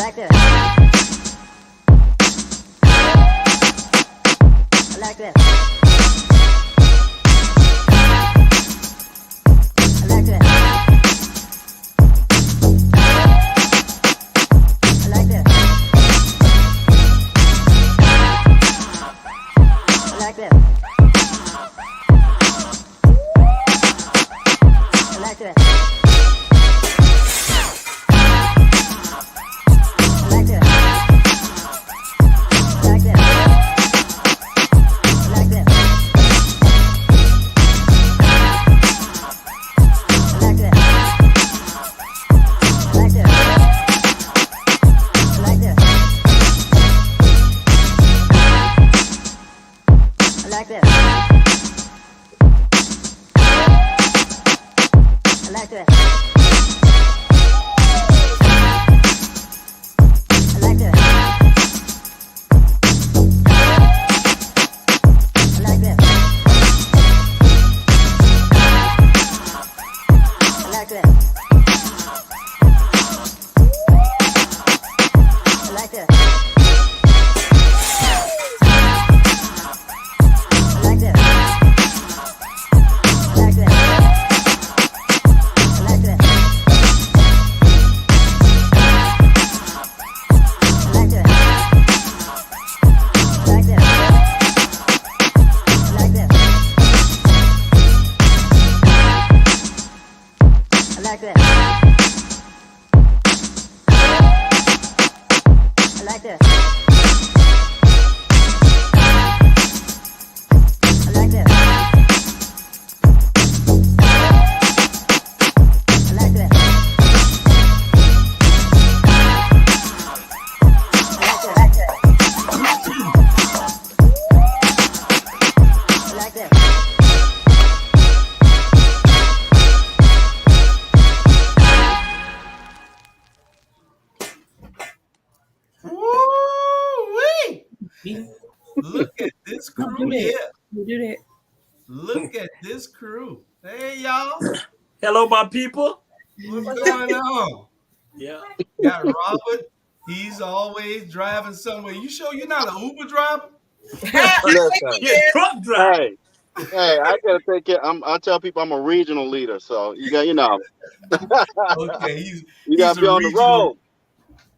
like that. I like that. I like that. I like that. I like that. I like that. Look at this crew here. You do that. Look at this crew. Hey, y'all. Hello, my people. What's going on? Yeah. Got Robert. He's always driving somewhere. You sure you're not an Uber driver? Yeah, truck driver. Hey, I gotta take care. I tell people I'm a regional leader, so you got, Okay, you gotta be on the road.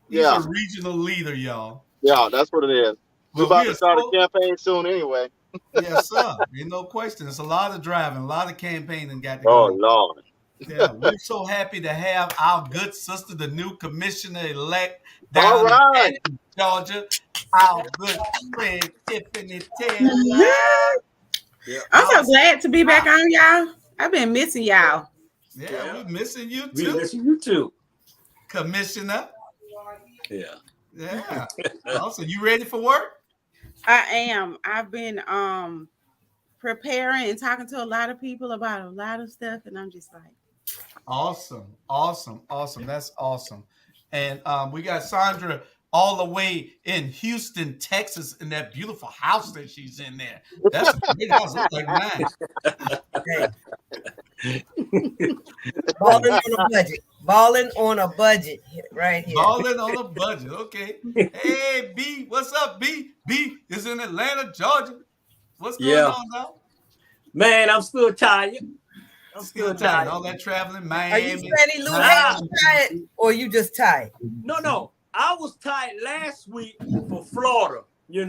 He's a regional leader, y'all. Yeah, that's what it is. We're about to start a campaign soon, anyway. Yes, sir. Ain't no question. It's a lot of driving, a lot of campaigning got to go. Oh Lord. Yeah, we're so happy to have our good sister, the new commissioner-elect down in Georgia, our good friend Tiffany Taylor. Yeah. I'm so glad to be back on, y'all. I've been missing y'all. Yeah, we're missing you too. We're missing you too, Commissioner. Yeah. Also, you ready for work? I am. I've been preparing and talking to a lot of people about a lot of stuff, and I'm just like, awesome. That's awesome. And we got Sandra all the way in Houston, Texas, in that beautiful house that she's in there. That's a great house. Looks like mine. Balling on a budget right here. Balling on a budget. Okay. Hey, B, what's up, B? B is in Atlanta, Georgia. What's going on now? Man, I'm still tired. I'm still tired. All that traveling, Miami. Are you Freddie Lou tired, or you just tired? No. I was tired last week for Florida, in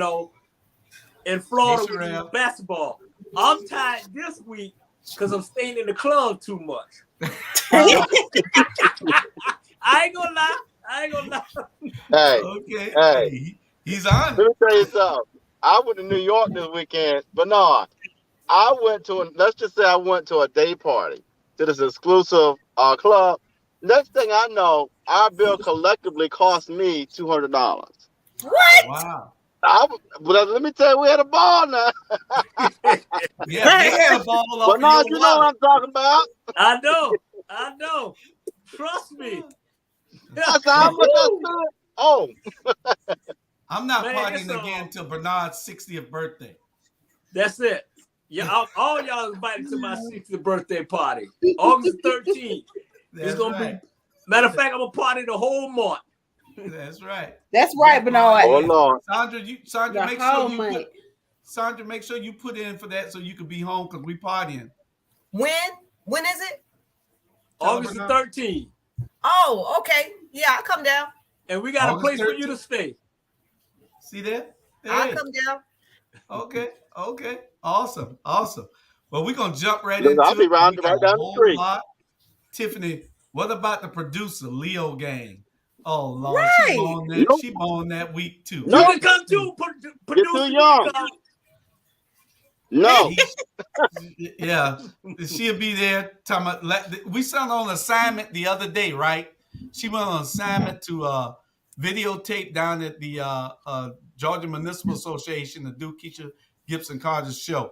Florida with basketball. I'm tired this week because I'm staying in the club too much. I ain't gonna lie. Hey, okay. Hey, he's on. Let me tell you something. I went to New York this weekend, but no, let's just say I went to a day party to this exclusive club. Next thing I know, our bill collectively cost me $200. What? Wow. But let me tell you, we had a ball now. Yeah, they had a ball off. But no, you know what I'm talking about. I know. Trust me. That's how much I spent. Oh. I'm not partying again until Bernard's 60th birthday. That's it. Yeah, all y'all invited to my 60th birthday party, August 13th. It's gonna be. Matter of fact, I'm gonna party the whole month. That's right. That's right, Bernard. Oh Lord. Sandra, The make whole sure you month. put, Sandra, make sure you put in for that so you can be home because we partying. When is it? August the 13th. Oh, okay. Yeah, I'll come down. And we got August a place 13th. for you to stay. See that? Hey. I'll come down. Okay. Awesome. Well, we're gonna jump right Look, into I'll be it. right We got down the a whole street. lot. Tiffany, what about the producer, Leo Gang? Oh Lord, Right. she born that week too. No. You can come too, producer. You're too young. No. Yeah, she'll be there. We sent on assignment the other day, right? She went on assignment to videotape down at the Georgia Municipal Association to do Keisha Gibson Carter's show.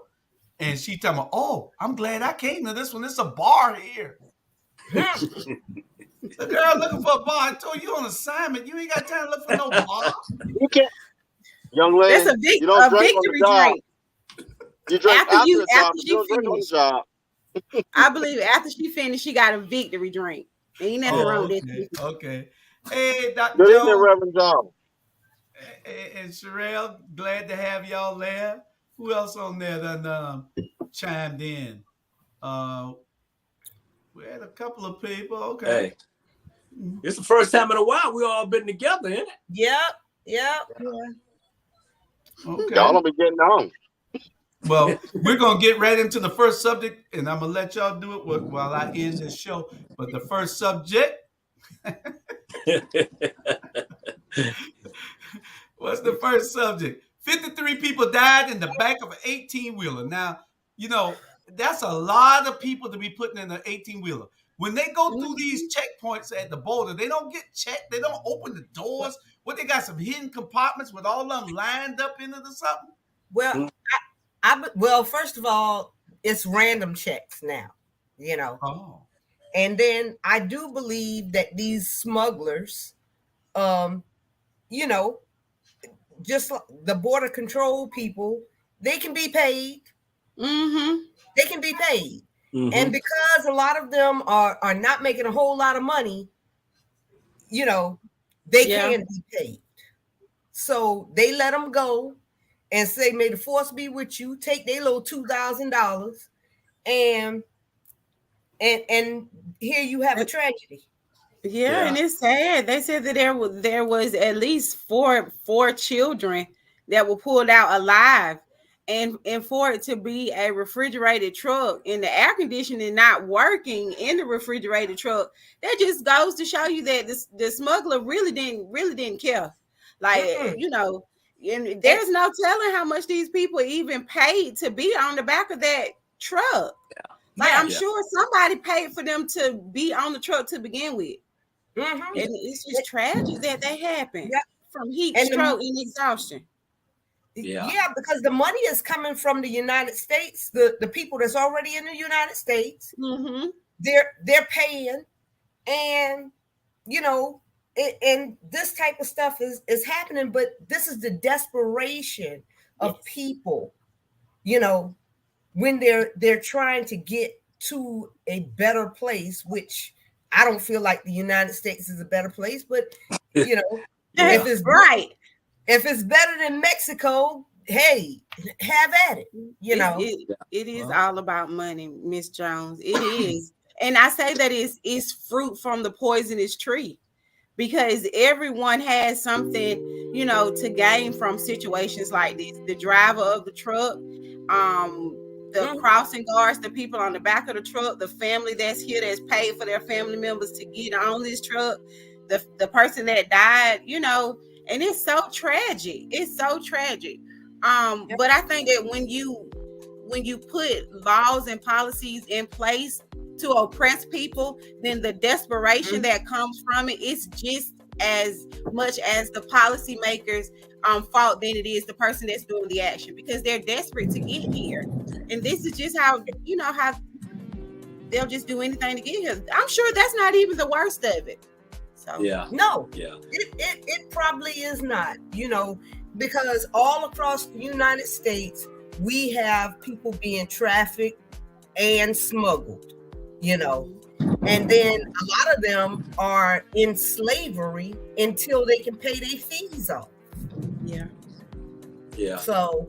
And she told me, oh, I'm glad I came to this one. It's a bar here. The girl looking for a bar. I told you on assignment. You ain't got time to look for no bar. You can't. Young lady, That's you don't drink on victory the job. drink. You drink After after you- the job. after You don't you drink on the finish. job. I believe after she finished, she got a victory drink. Ain't nothing wrong with that. Okay. Hey, Dr. Good evening, Jones Reverend John. and Sherelle, glad to have y'all there. Who else on there done chimed in? We had a couple of people. Okay. Hey, it's the first time in a while we all been together, isn't it? Yep. Okay. Y'all don't be getting on. Well, we're going to get right into the first subject, and I'm going to let y'all do it while I end this show. But the first subject, what's the first subject? 53 people died in the back of an 18-wheeler. Now, you know, that's a lot of people to be putting in an 18-wheeler. When they go through these checkpoints at the border, they don't get checked. They don't open the doors. What, they got some hidden compartments with all of them lined up in it or something? Well, well, first of all, it's random checks now, you know. Oh. And then I do believe that these smugglers, you know, just like the border control people, they can be paid. Mm-hmm. They can be paid. Mm-hmm. And because a lot of them are not making a whole lot of money, you know, they can be paid. So they let them go and say, may the force be with you, take their little $2,000 and here you have a tragedy. Yeah, and it's sad. They said that there was at least four children that were pulled out alive, and for it to be a refrigerated truck and the air conditioning not working in the refrigerated truck, that just goes to show you that the smuggler really didn't care. Like, you know, and there's no telling how much these people even paid to be on the back of that truck. Like, I'm sure somebody paid for them to be on the truck to begin with. And it's just tragic that they happen from heat stroke and exhaustion. Yeah, because the money is coming from the United States, the people that's already in the United States. They're paying, and you know, and this type of stuff is happening. But this is the desperation of people, you know, when they're trying to get to a better place, which I don't feel like the United States is a better place, but you know, if it's right, if it's better than Mexico, hey, have at it. You know, it is all about money, Miss Jones. It is, and I say that it's fruit from the poisonous tree, because everyone has something, you know, to gain from situations like this. The driver of the truck, the crossing guards, the people on the back of the truck, the family that's here that's paid for their family members to get on this truck, the person that died, you know, and it's so tragic. It's so tragic. But I think that when you put laws and policies in place to oppress people, then the desperation that comes from it is just as much as the policymakers' fault than it is the person that's doing the action, because they're desperate to get here. And this is just how, you know, how they'll just do anything to get here. I'm sure that's not even the worst of it. So it probably is not, you know, because all across the United States we have people being trafficked and smuggled, you know, And then a lot of them are in slavery until they can pay their fees off. Yeah. Yeah. So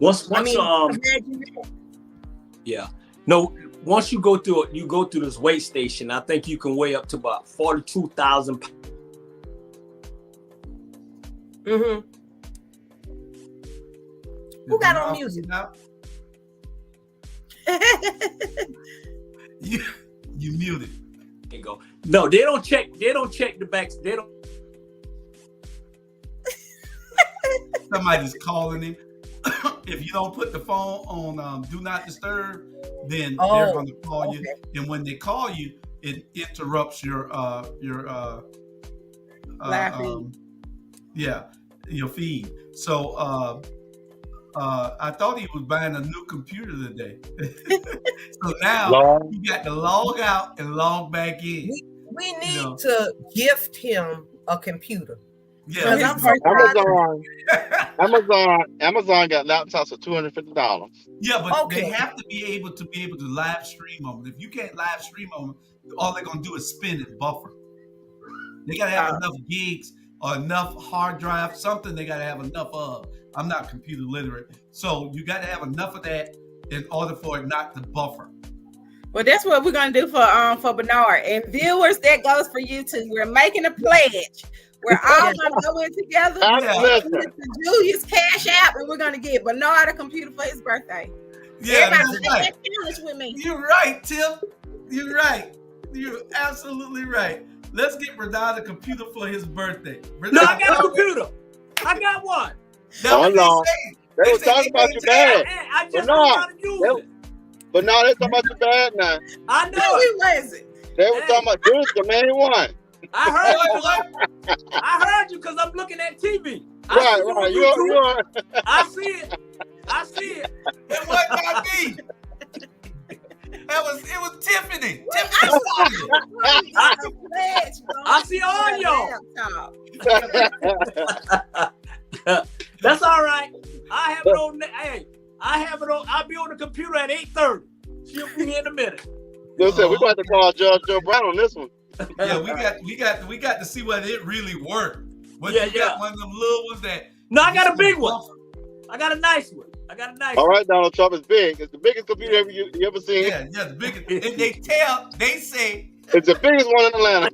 yeah. No, once you go through this weight station, I think you can weigh up to about 42,000 pounds. Mm-hmm. Who got on music? You muted. There you go. No, they don't check the backs. They don't. Somebody's calling him. If you don't put the phone on do not disturb, then they're going to call you. And when they call you, it interrupts your your feed. So I thought he was buying a new computer today. So now you got to log out and log back in. We need to gift him a computer. Yeah, Amazon got laptops for $250. Yeah, but they have to be able to live stream them. If you can't live stream them, all they're gonna do is spin and buffer. They gotta have enough gigs or enough hard drive, something they gotta have enough of. I'm not computer literate, so you gotta have enough of that in order for it not to buffer. Well, that's what we're gonna do for Bernard and viewers. That goes for you too. We're making a pledge. We're all gonna go in together. Julius Cash App, and we're gonna get Bernard a computer for his birthday. Yeah, everybody right. Challenge with me. You're right, Tim. You're right. You're absolutely right. Let's get Bernard a computer for his birthday. No, I got a computer. I got one. They were talking about your bad. I just don't know how to use it. But now they're talking about your bad now. I know it. They were talking about Roost, the main one. I heard you because I'm looking at TV. Right. I see it. It wasn't by me. It was Tiffany. I see all y'all. That's all right. I have it on. I'll be on the computer at 8:30. She'll be here in a minute. Listen, we're about to call Judge Joe Brown on this one. Yeah, we got to see whether it really worked. You got one of them little ones that. No, I got a big one. I got a nice one. All right, Donald Trump is big. It's the biggest computer you ever seen. Yeah, the biggest. And they say it's the biggest one in Atlanta.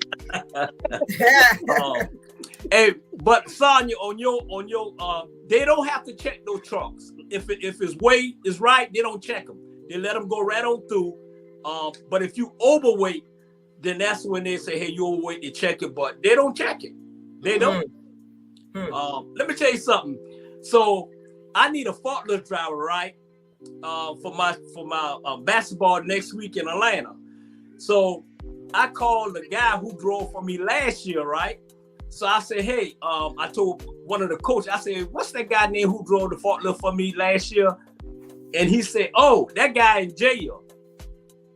Atlanta. Hey, but Sonya, on your they don't have to check those trucks. If his weight is right, they don't check them. They let them go right on through. But if you overweight, then that's when they say, hey, you overweight, they check it, but they don't check it. They don't. Let me tell you something. So I need a forklift driver, right? For my basketball next week in Atlanta. So I called the guy who drove for me last year, right? So I said, hey, I told one of the coaches, I said, what's that guy name who drove the forklift for me last year? And he said, oh, that guy in jail.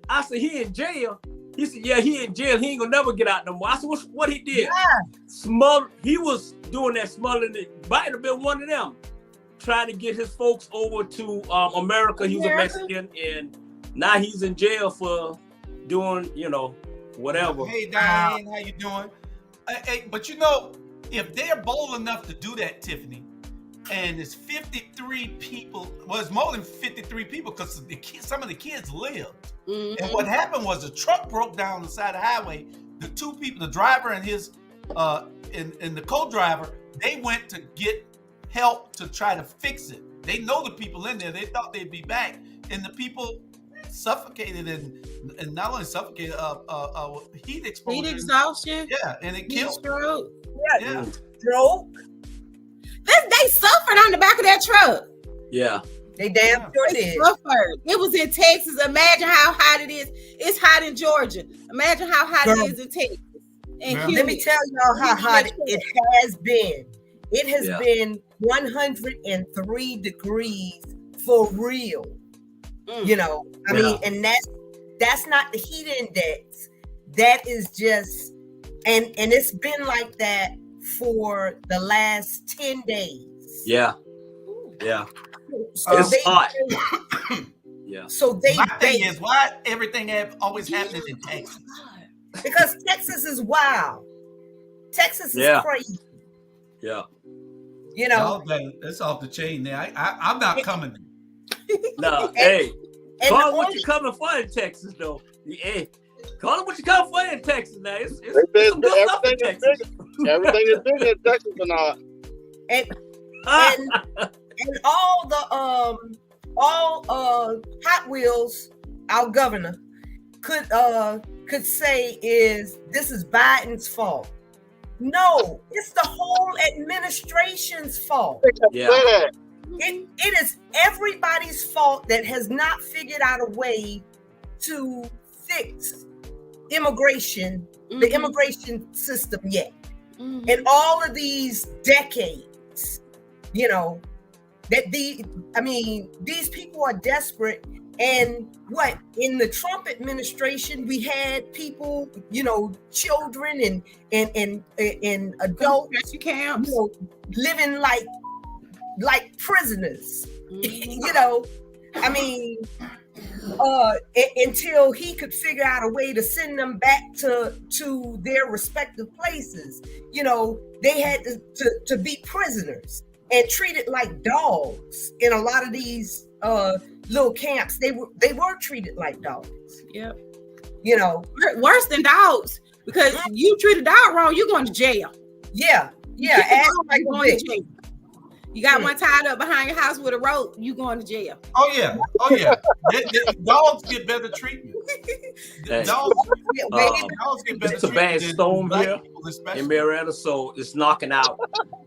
I said, he in jail? He said, yeah, he in jail. He ain't gonna never get out no more. I said, what he did? He was doing that smuggling. It might have been one of them. Trying to get his folks over to America. He was a Mexican, and now he's in jail for doing, whatever. Hey, Diane, how you doing? But if they're bold enough to do that, Tiffany, and it's 53 people, well, it's more than 53 people because some of the kids lived. Mm-hmm. And what happened was the truck broke down on the side of the highway. The two people, the driver and his and the co-driver, they went to get help to try to fix it. They know the people in there. They thought they'd be back, and the people suffocated and not only suffocated, heat exposure. Heat exhaustion. Yeah, and it killed. Stroke. Yeah. Stroke. They suffered on the back of that truck. Yeah. They damn sure did. Suffered. It was in Texas. Imagine how hot it is. It's hot in Georgia. Imagine how hot it is in Texas. Let me tell y'all how hot it has been. It has been 103 degrees for real. I mean, and that's not the heat index. That is just, and it's been like that for the last 10 days. Yeah. So it's hot. Yeah. So my thing is, why everything always happening in Texas? Because Texas is wild. Texas is crazy. Yeah. You know, that's off the chain there. I'm not coming. Nah, hey, call it what you're coming for in Texas, though. Hey, call it what you're coming for in Texas. Now, it's some good stuff in Texas. Everything is bigger in Texas or not. And all the Hot Wheels, our governor could say is this is Biden's fault. No, it's the whole administration's fault. Yeah. It is everybody's fault that has not figured out a way to fix immigration, the immigration system yet. In all of these decades, you know, these people are desperate. And what in the Trump administration, we had people, you know, children and adults, camps, you know, living like prisoners, you know. I mean, until he could figure out a way to send them back to their respective places, you know, they had to be prisoners and treated like dogs in a lot of these little camps. They were treated like dogs. Yep. You know, worse than dogs, because you treat a dog wrong, you're going to jail. Yeah. Ask like going to jail. You got one tied up behind your house with a rope, you going to jail. Oh yeah. Dogs get better treatment. Dogs get better treatment. It's a bad storm here in Marietta, so it's knocking out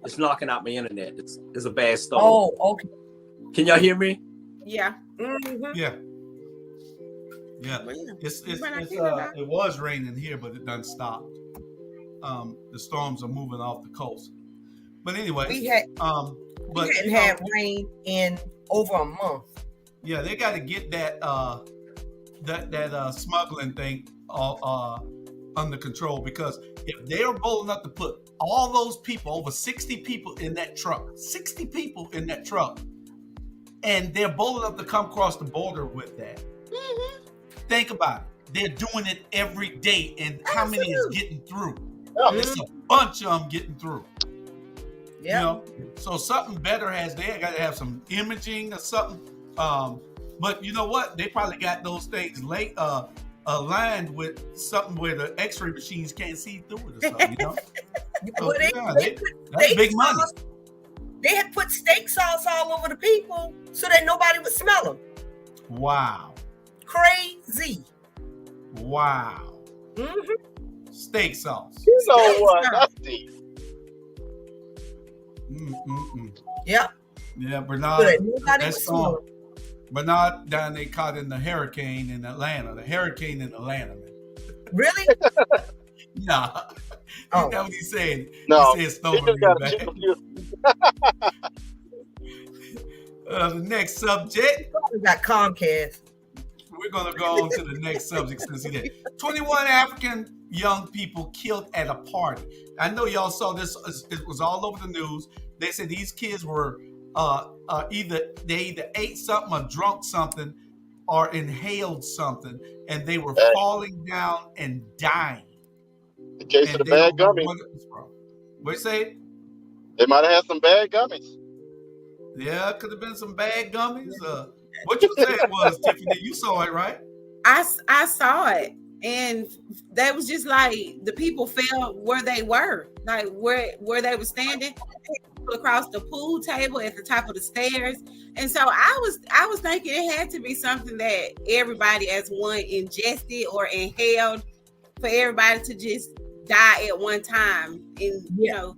my internet. It's a bad storm. Oh, okay. Can y'all hear me? Yeah. Yeah. It was raining here, but it done stopped. The storms are moving off the coast. But anyway, we hadn't had rain in over a month. Yeah, they got to get that smuggling thing under control, because if they are bold enough to put all those people, over 60 people in that truck, and they're bold enough to come across the border with that. Think about it. They're doing it every day, and how many is getting through? There's a bunch of them getting through. Yeah. You know, so something better they got to have some imaging or something. But you know what? They probably got those things aligned with something where the X-ray machines can't see through it or something. You know, that's big money. They had put steak sauce all over the people so that nobody would smell them. Wow. Crazy. Wow. Steak sauce. You know what? That's deep. Yep. Yeah, Bernard. That's Bernard down there caught in the hurricane in Atlanta. The hurricane in Atlanta, man. Really? Nah. Oh. You know what he's saying? No. He said snowman. The next subject. We got Comcast. We're going to go on to the next subject since he did. 21 African young people killed at a party. I know y'all saw this. It was all over the news. They said these kids were either ate something or drunk something or inhaled something, and they were falling down and dying. In case of the bad gummies. What you say? They might have had some bad gummies. Yeah, could have been some bad gummies. What you said was, Tiffany, you saw it, right? I saw it, and that was just like the people fell where they were, like where they were standing across the pool table at the top of the stairs. And so I was thinking it had to be something that everybody as one ingested or inhaled for everybody to just die at one time. And you know,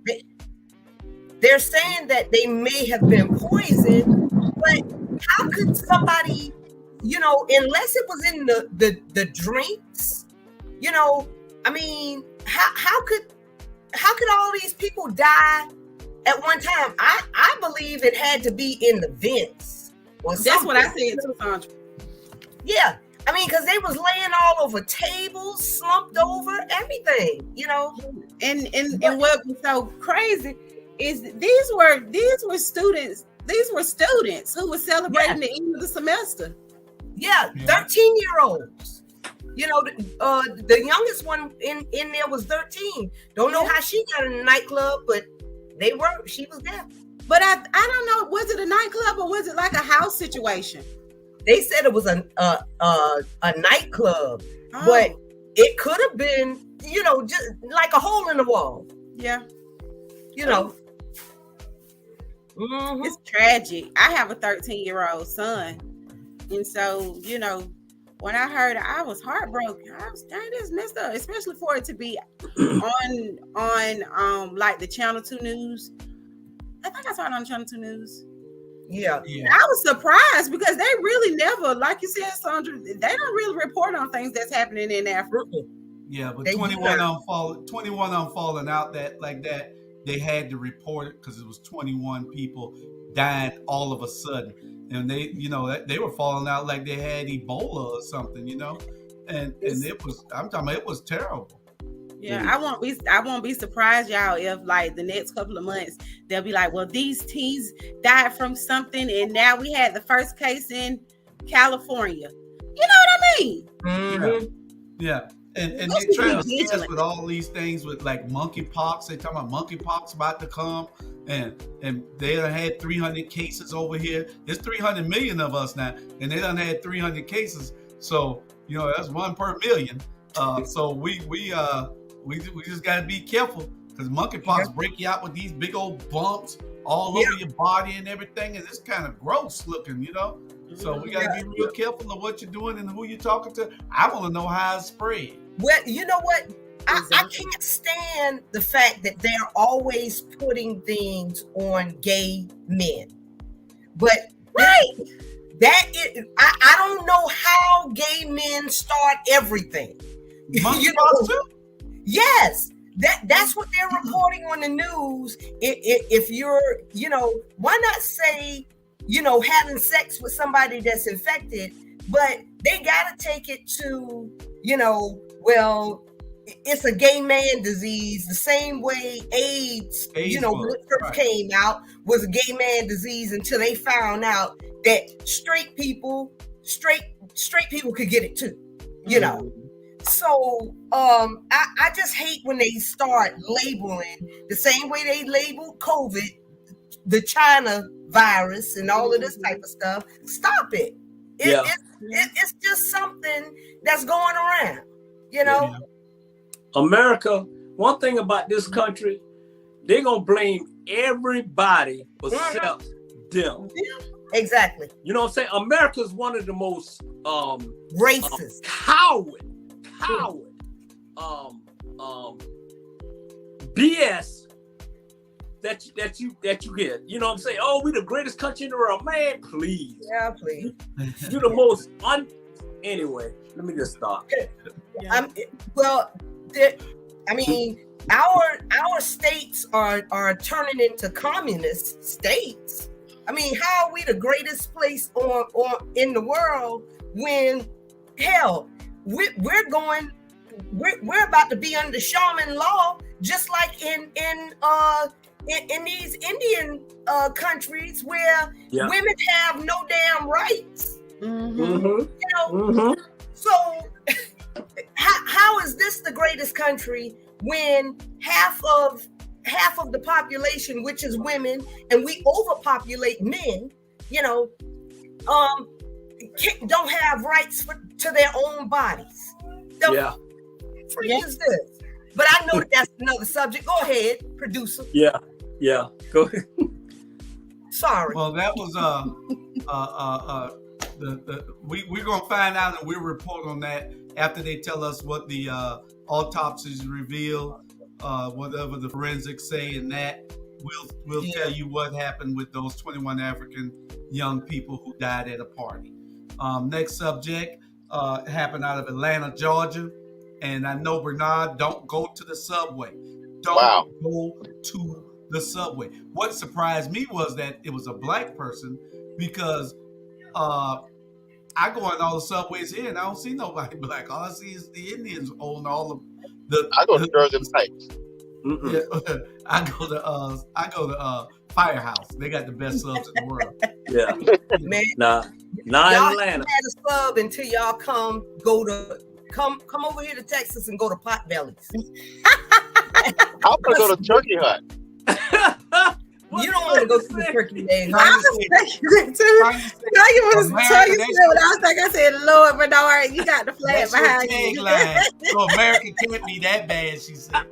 they're saying that they may have been poisoned, but how could somebody, you know, unless it was in the drinks, you know, I mean, how could all these people die at one time? I believe it had to be in the vents or something. That's what I said too, Sandra. Yeah. I mean, because they was laying all over tables, slumped over, everything, you know. And what was so crazy is these were students. These were students who were celebrating the end of the semester. Yeah, 13-year-olds. You know, the youngest one in there was 13. Don't know how she got in the nightclub, but she was there. But I don't know, was it a nightclub or was it like a house situation? They said it was a nightclub, but it could have been, you know, just like a hole in the wall. Yeah. You know. It's tragic. I have a 13-year-old son. And so, you know, when I heard it, I was heartbroken. I was, dang, this messed up, especially for it to be on like the Channel 2 News. I think I saw it on Channel 2 News. Yeah. I was surprised because they really never, like you said, Sandra, they don't really report on things that's happening in Africa. Yeah, but 21 on falling out like that, they had to report it because it was 21 people died all of a sudden. And they, you know, they were falling out like they had Ebola or something, you know, and it was, I'm talking about, it was terrible. Yeah, I won't be surprised, y'all, if like the next couple of months they'll be like, well, these teens died from something, and now we had the first case in California. You know what I mean? Mm-hmm. Yeah. And they're trying to see us with all these things with like monkeypox. They talking about monkeypox about to come, and they done had 300 cases over here. There's 300 million of us now, and they done had 300 cases. So you know that's 1 per million. So we just gotta be careful because monkeypox break you out with these big old bumps all over your body and everything, and it's kind of gross looking, you know. So we gotta be real careful of what you're doing and who you're talking to. I want to know how it's spread. Well, you know what? I can't stand the fact that they're always putting things on gay men. But I don't know how gay men start everything. Monkeypox too? Yes. That's what they're reporting on the news. If you're, you know, why not say, you know, having sex with somebody that's infected, but they got to take it to, you know, well, it's a gay man disease, the same way AIDS you know, when it first came out, was a gay man disease until they found out that straight people could get it too, you know. So I just hate when they start labeling the same way they labeled COVID, the China virus and all of this type of stuff. Stop it. It's just something that's going around, you know. Yeah. America, one thing about this country, they're gonna blame everybody except them. Exactly. You know what I'm saying? America's one of the most racist, coward BS that you get. You know what I'm saying? Oh, we the greatest country in the world. Man, please. Yeah, please. You're the most anyway, let me just stop. Our states are turning into communist states. I mean, how are we the greatest place in the world when hell we're about to be under Shaman law, just like in these Indian countries where women have no damn rights. You know, so how is this the greatest country when half of the population, which is women, and we overpopulate men, you know, don't have rights to their own bodies? Is this? But I know that's another subject. Go ahead, producer. Yeah, go ahead. Sorry. Well, that was we're gonna find out and we'll report on that after they tell us what the autopsies reveal, whatever the forensics say, and that we'll tell you what happened with those 21 African young people who died at a party. Next subject happened out of Atlanta, Georgia, and I know Bernard, don't go to the subway. Don't go to the subway. What surprised me was that it was a black person, because I go in all the subways here and I don't see nobody black. All I see is the Indians own all of the. I go to Jersey Heights. Yeah, I go to Firehouse. They got the best subs in the world. Yeah, man. Nah, y'all Atlanta. Had a sub until y'all go to come over here to Texas and go to Potbelly's. I'm gonna go to Turkey Hut. You don't want to go to the turkey days. I was thinking that too. Now you want to tell you what I was thinking. I said, Lord Bernard, you got the flag behind you. So America can't be that bad, she said.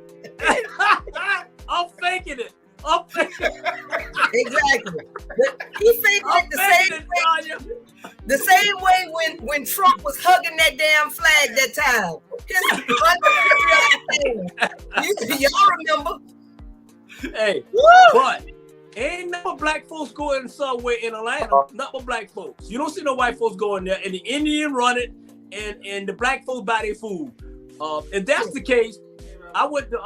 I'm faking it. Exactly. He faked it the same way when Trump was hugging that damn flag that time. Y'all remember? Hey, but ain't no black folks go in the subway in Atlanta. Not but black folks. You don't see no white folks going there, and the Indian run it, and the black folks buy their food. If that's the case, I went to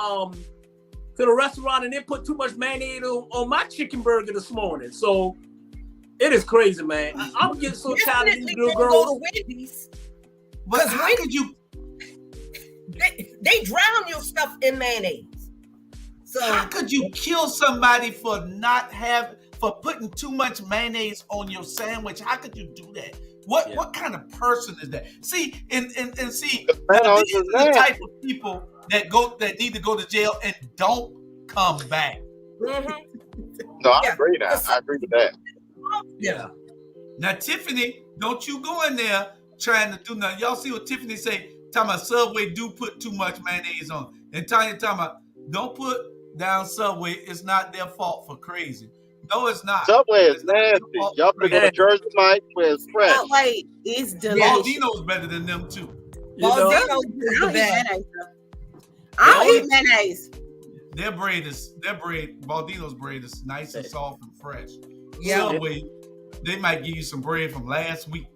the restaurant and they put too much mayonnaise on my chicken burger this morning. So it is crazy, man. I'm getting so tired of these little girls. Go to Wendy's. But how could you? They drown your stuff in mayonnaise. So how could you kill somebody for putting too much mayonnaise on your sandwich? How could you do that? What kind of person is that? See, and see, these are the type of people that need to go to jail and don't come back. Mm-hmm. No, I agree that. I agree with that. Yeah. Now, Tiffany, don't you go in there trying to do nothing. Y'all see what Tiffany say? Talking about Subway do put too much mayonnaise on. And Tanya talking about don't put down Subway. It's not their fault for crazy. No, it's not. Subway is nasty. Y'all pick up a Jersey Mike where it's fresh. Subway is delicious. Baldino's better than them too. Baldino's the best. I don't eat mayonnaise. Their bread, Baldino's bread is nice and soft and fresh. Yeah. Subway, they might give you some bread from last week.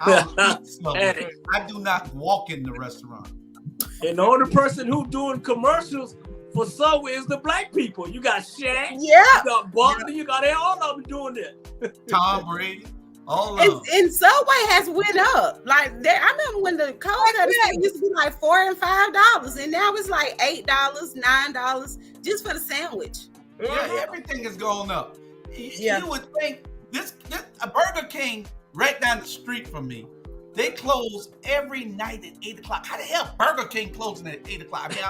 I don't eat Subway. I do not walk in the restaurant. And the only person who doing commercials for Subway is the black people. You got Shaq, you got Butler, you got all of them doing it. Tom Brady, all of them. And Subway has went up. Like I remember when the cold used to be like $4 and $5, and now it's like $8, $9 just for the sandwich. Yeah, everything has gone up. You would think this a Burger King right down the street from me. They close every night at 8 o'clock. How the hell Burger King closing at 8 o'clock? I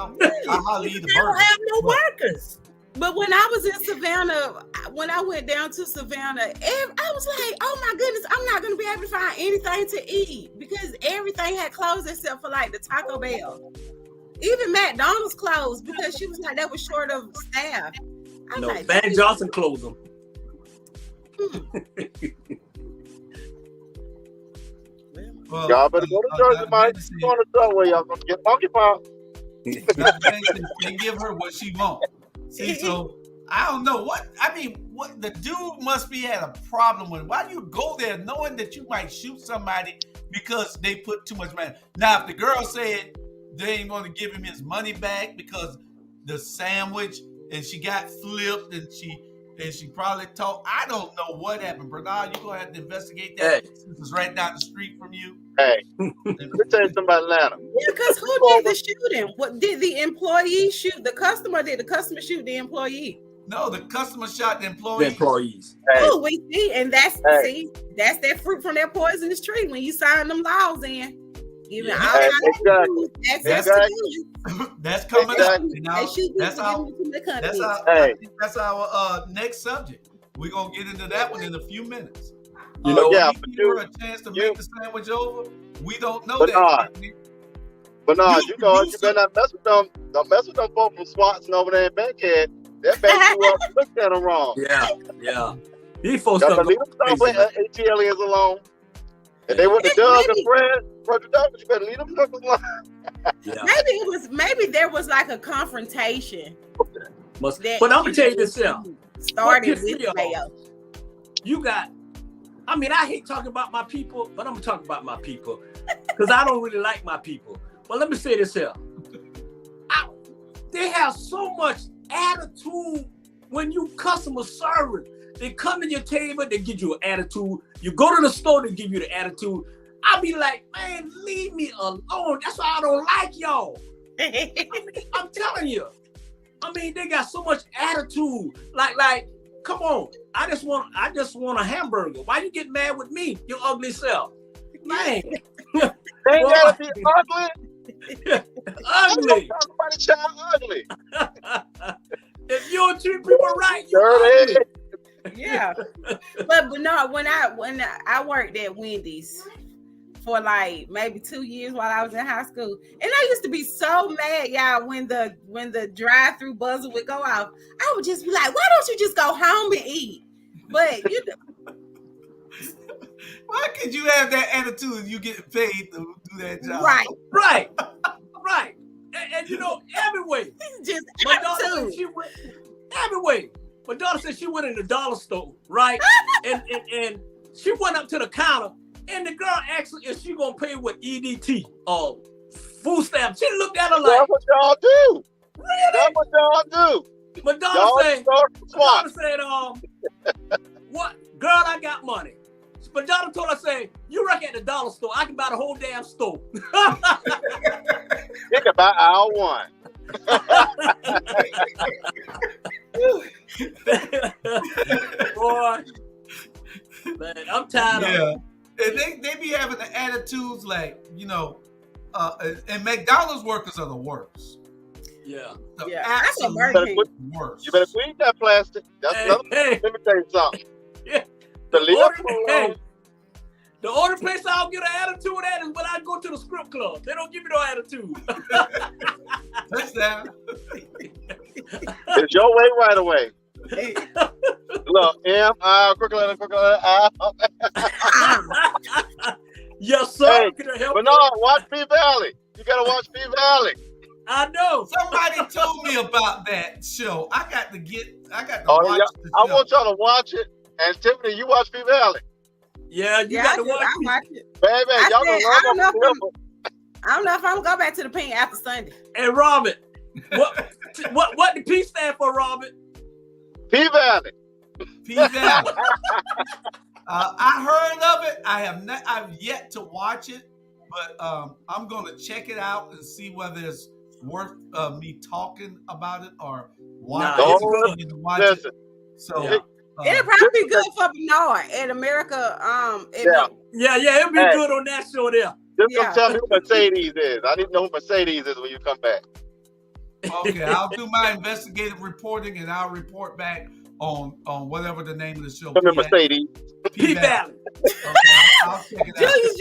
hardly eat a burger. They don't have no workers. But when I was in Savannah, when I went down to Savannah, I was like, oh my goodness, I'm not going to be able to find anything to eat because everything had closed except for like the Taco Bell. Even McDonald's closed because she was like, that was short of staff. No, like, Van Johnson closed them. Well, y'all better go to Jersey Mike. Go on the subway, y'all gonna get monkey pox. They give her what she wants. See, so I don't know what the dude must be had a problem with. Why do you go there knowing that you might shoot somebody because they put too much money? Now, if the girl said they ain't going to give him his money back because the sandwich and she got flipped and she probably talked. I don't know what happened, Bernard. You're gonna have to investigate that since it's right down the street from you. Hey, let me tell you something about Atlanta. Yeah, because who did the shooting? What did the employee shoot the customer? Did the customer shoot the employee? No, the customer shot the employees. The employees. Hey. Oh, we see, and that's that fruit from that poisonous tree when you sign them laws in. Giving That's coming up. That's our next subject. We're gonna get into that one in a few minutes. You know, we give her a chance to make the sandwich over. We don't know that. But no, you better not mess with them. Don't mess with them folks from Swanson over there in Bankhead. That back you up, looked at them wrong. Yeah. These folks don't leave them ATLians alone. And they went to Doug and Fred. You better leave them alone. Maybe there was like a confrontation. But I'm gonna tell you this now. Started with Mayo. You got. I mean, I hate talking about my people, but I'm gonna talk about my people because I don't really like my people. But let me say this here: they have so much attitude when you customer service. They come to your table, they give you an attitude. You go to the store, they give you the attitude. I be like, man, leave me alone. That's why I don't like y'all. I'm telling you. I mean, they got so much attitude. Like, come on. I just want a hamburger. Why you get mad with me, your ugly self? Man. They ain't gotta be ugly. Ugly. Somebody child ugly. If you don't treat people right, you Dirty. ugly. Yeah, but no, when I worked at Wendy's for like maybe 2 years while I was in high school, and I used to be so mad, y'all, when the drive-through buzzer would go off. I would just be like, "Why don't you just go home and eat?" But you know, why could you have that attitude if you get paid to do that job? right. And you know, every way. Just My daughter said she went every way. My daughter said she went in the dollar store, right? and she went up to the counter, and the girl asked her if she gonna pay with EDT or food stamp. She looked at her like, "That's what y'all do. Really? That's what y'all do." My daughter Y'all said, what? Girl, I got money. My daughter told her, say, you work at the dollar store. I can buy the whole damn store. Think about aisle one. Boy, man, I'm tired of it. And they be having the attitudes like, you know, and McDonald's workers are the worst. Yeah. The that's a worst. You better clean that plastic. That's another thing. Let me tell you something. Yeah. The only place I'll get an attitude at is when I go to the strip club. They don't give me no attitude. Touchdown. It's your way right away. Look, quick letter, Yes, sir. Hey, can I help but no, watch P Valley. You gotta watch P Valley. I know. Somebody told me about that show. I got to watch the show. I want y'all to watch it. And Tiffany, you watch P Valley. Yeah, you got to watch it. Baby, y'all gonna I don't know if I'm gonna go back to the pen after Sunday. Hey, Robin, what the P stand for, Robin? P Valley. P Valley. I heard of it. I've yet to watch it, but I'm gonna check it out and see whether it's worth me talking about it or watching it. So. Yeah. It'll probably be good for Bernard and America. It'll be good on that show there. Just come tell me who Mercedes is. I need to know who Mercedes is when you come back. Okay, I'll do my investigative reporting and I'll report back on whatever the name of the show is. Mercedes. P Valley. Okay, I'll check it Julius,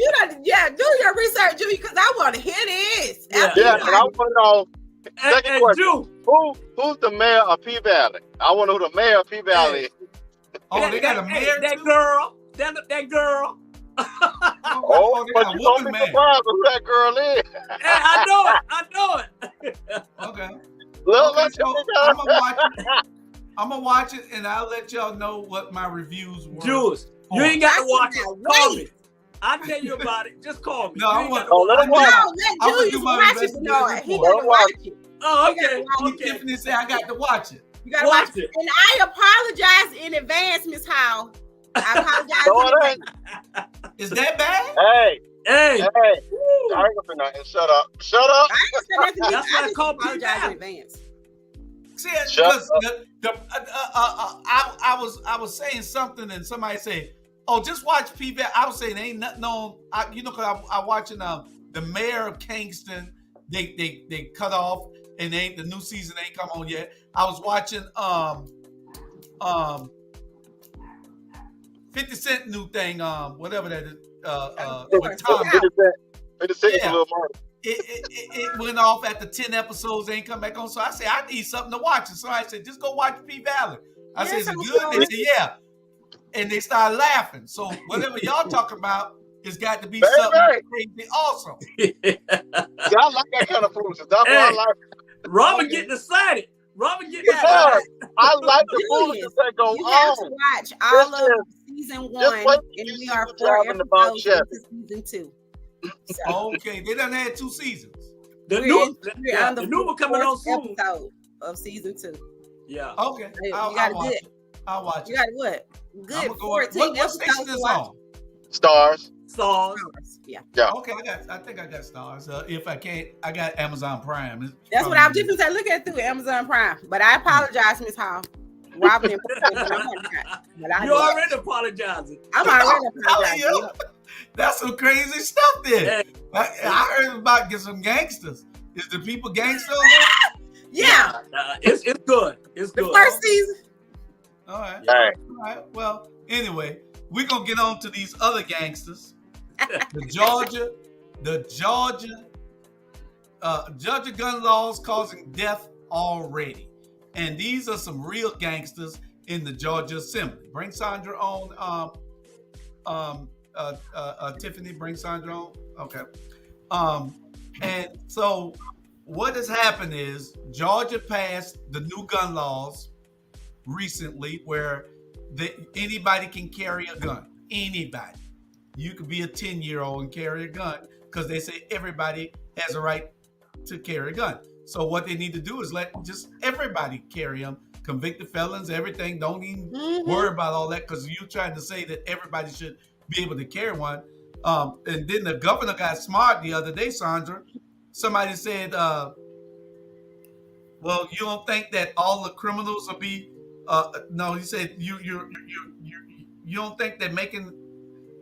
do your research, Julius, because I want to hear this. Yeah, and I want to know. Second question. Who's the mayor of P Valley? I want to know who the mayor of P Valley is. Oh, they got a mayor that too? girl. That girl. But you don't be surprised who that girl is. Hey, I know it. Okay. So I'm gonna watch it and I'll let y'all know what my reviews were. Jules, you ain't got to watch it. Call me. I'll tell you about it. Just call me. No, I want let Julius watch it. No, he got to watch it. Oh, okay. Tiffany said I got to watch it. You gotta watch it. And I apologize in advance, Miss Howell. I apologize in advance. Is that bad? Hey. I ain't gonna say nothing. Shut up. I ain't say nothing. That's why I just apologize in advance. See, because I was saying something and somebody said, "Oh, just watch PVAC." I was saying ain't nothing on. Because I watching the mayor of Kingston. They cut off. And the new season ain't come on yet. I was watching 50 Cent new thing, whatever that is. With Tom. 50 Cent is a little more. It went off after 10 episodes, ain't come back on. So I said, I need something to watch. And so I said, just go watch P Valley. I said, is it good? They said, yeah. And they started laughing. So whatever y'all talking about, it's got to be something crazy awesome. Y'all like that kind of foolishness. That's why I like it. Robin getting excited. I like the foolishness that go on. You have to watch all of season 1, and we are 4 episodes into season 2. So. Okay, they done had 2 seasons. The new one coming on soon. Episode of season 2. Yeah. Okay. I'll watch it. You got what? Good 14 what station is on? Stars. Yeah. Okay, I think I got Stars. If I can't, I got Amazon Prime. That's what I was just saying. Look at it through Amazon Prime. But I apologize, Miss Hall. Robin, you already apologizing. I'm already apologizing. That's some crazy stuff there. Hey. I heard about some gangsters. Is the people gangster on there? Yeah. It's good. It's The good. first season. All right. Hey. All right. Well, anyway, we're gonna get on to these other gangsters. The Georgia gun laws causing death already. And these are some real gangsters in the Georgia Assembly. Bring Sandra on. Tiffany, bring Sandra on. Okay. And so what has happened is Georgia passed the new gun laws recently where anybody can carry a gun. Anybody. You could be a 10-year-old and carry a gun because they say everybody has a right to carry a gun. So what they need to do is let just everybody carry them. Convicted felons, everything. Don't even worry about all that because you're trying to say that everybody should be able to carry one. And then the governor got smart the other day, Sandra. Somebody said, well, you don't think that all the criminals will be no, he said you don't think that making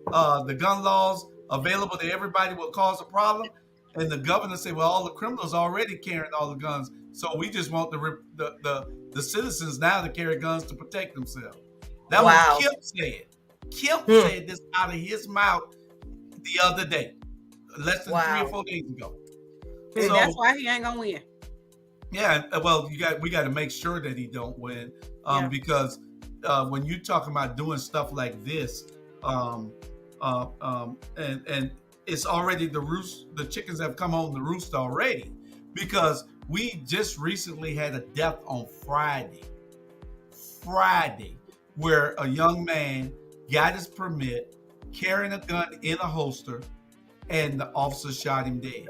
the gun laws available to everybody will cause a problem? And the governor said, well, all the criminals already carrying all the guns, so we just want the citizens now to carry guns to protect themselves. That was Kemp said. Kemp said this out of his mouth the other day, less than 3 or 4 days ago. And so, that's why he ain't gonna win. Yeah, well, we got to make sure that he don't win, because when you're talking about doing stuff like this, and it's already the roost. The chickens have come home the roost already, because we just recently had a death on Friday, where a young man got his permit, carrying a gun in a holster, and the officer shot him dead.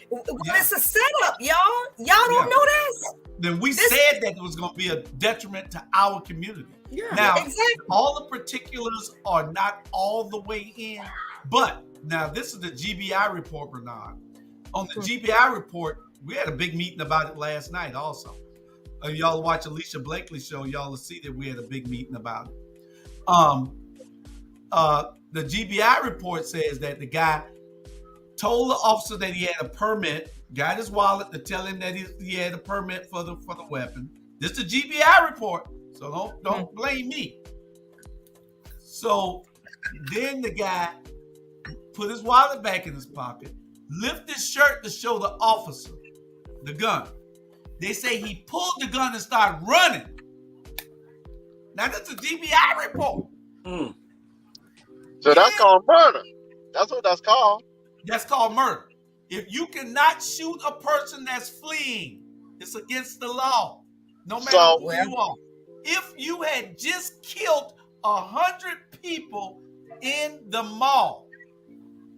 Well, it's a setup, y'all. Y'all don't know this. Then we said that it was going to be a detriment to our community. Yeah, now, all the particulars are not all the way in, but now this is the GBI report, Bernard. On the GBI report, we had a big meeting about it last night also. Y'all watch Alicia Blakely's show, y'all will see that we had a big meeting about it. The GBI report says that the guy told the officer that he had a permit, got his wallet to tell him that he had a permit for the weapon. This is the GBI report, so don't blame me. So then the guy put his wallet back in his pocket, lift his shirt to show the officer the gun. They say he pulled the gun and started running. Now that's a GBI report. So that's called murder. That's what that's called. That's called murder. If you cannot shoot a person that's fleeing, it's against the law, no matter who you are. If you had just killed 100 people in the mall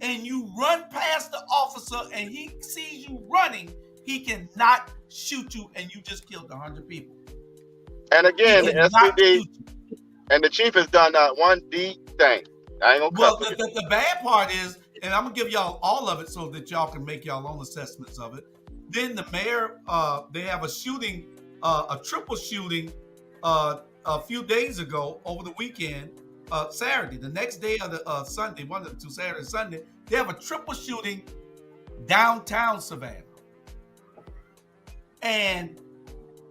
and you run past the officer and he sees you running, he cannot shoot you and you just killed 100 people. And again, the SPD and the chief has done that one deep thing. I ain't gonna the bad part is, and I'm gonna give y'all all of it so that y'all can make y'all own assessments of it. Then the mayor, they have a shooting, a triple shooting, a few days ago over the weekend, Saturday. The next day of the Sunday, one of the two, Saturday and Sunday, they have a triple shooting downtown Savannah, and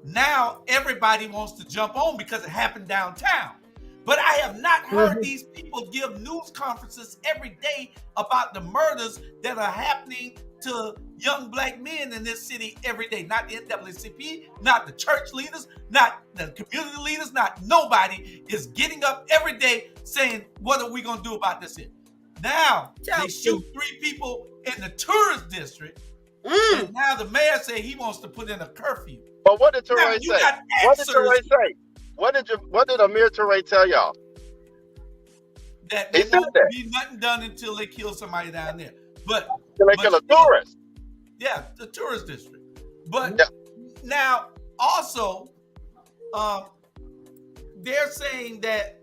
now everybody wants to jump on because it happened downtown. But I have not heard these people give news conferences every day about the murders that are happening to young black men in this city every day. Not the NAACP, not the church leaders, not the community leaders, not nobody is getting up every day saying, what are we going to do about this here? Now, they shoot 3 people in the tourist district, and now the mayor said he wants to put in a curfew. But what did Toure say? What did Toure say? What did Amir Toure tell y'all? That there won't be nothing done until they kill somebody down there. But until they kill a tourist. Yeah, the tourist district. But now also, they're saying that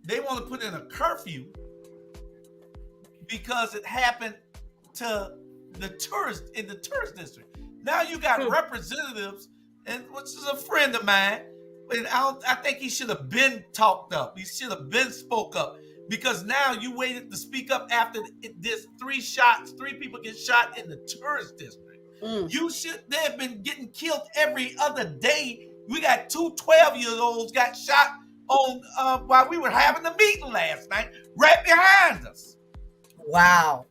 they want to put in a curfew because it happened to the tourist in the tourist district. Now you got representatives, and which is a friend of mine, I think he should have been talked up. He should have been spoke up, because now you waited to speak up after this 3 people get shot in the tourist district. You should. They have been getting killed every other day. We got 2 12-year-olds got shot on while we were having the meeting last night, right behind us. Wow.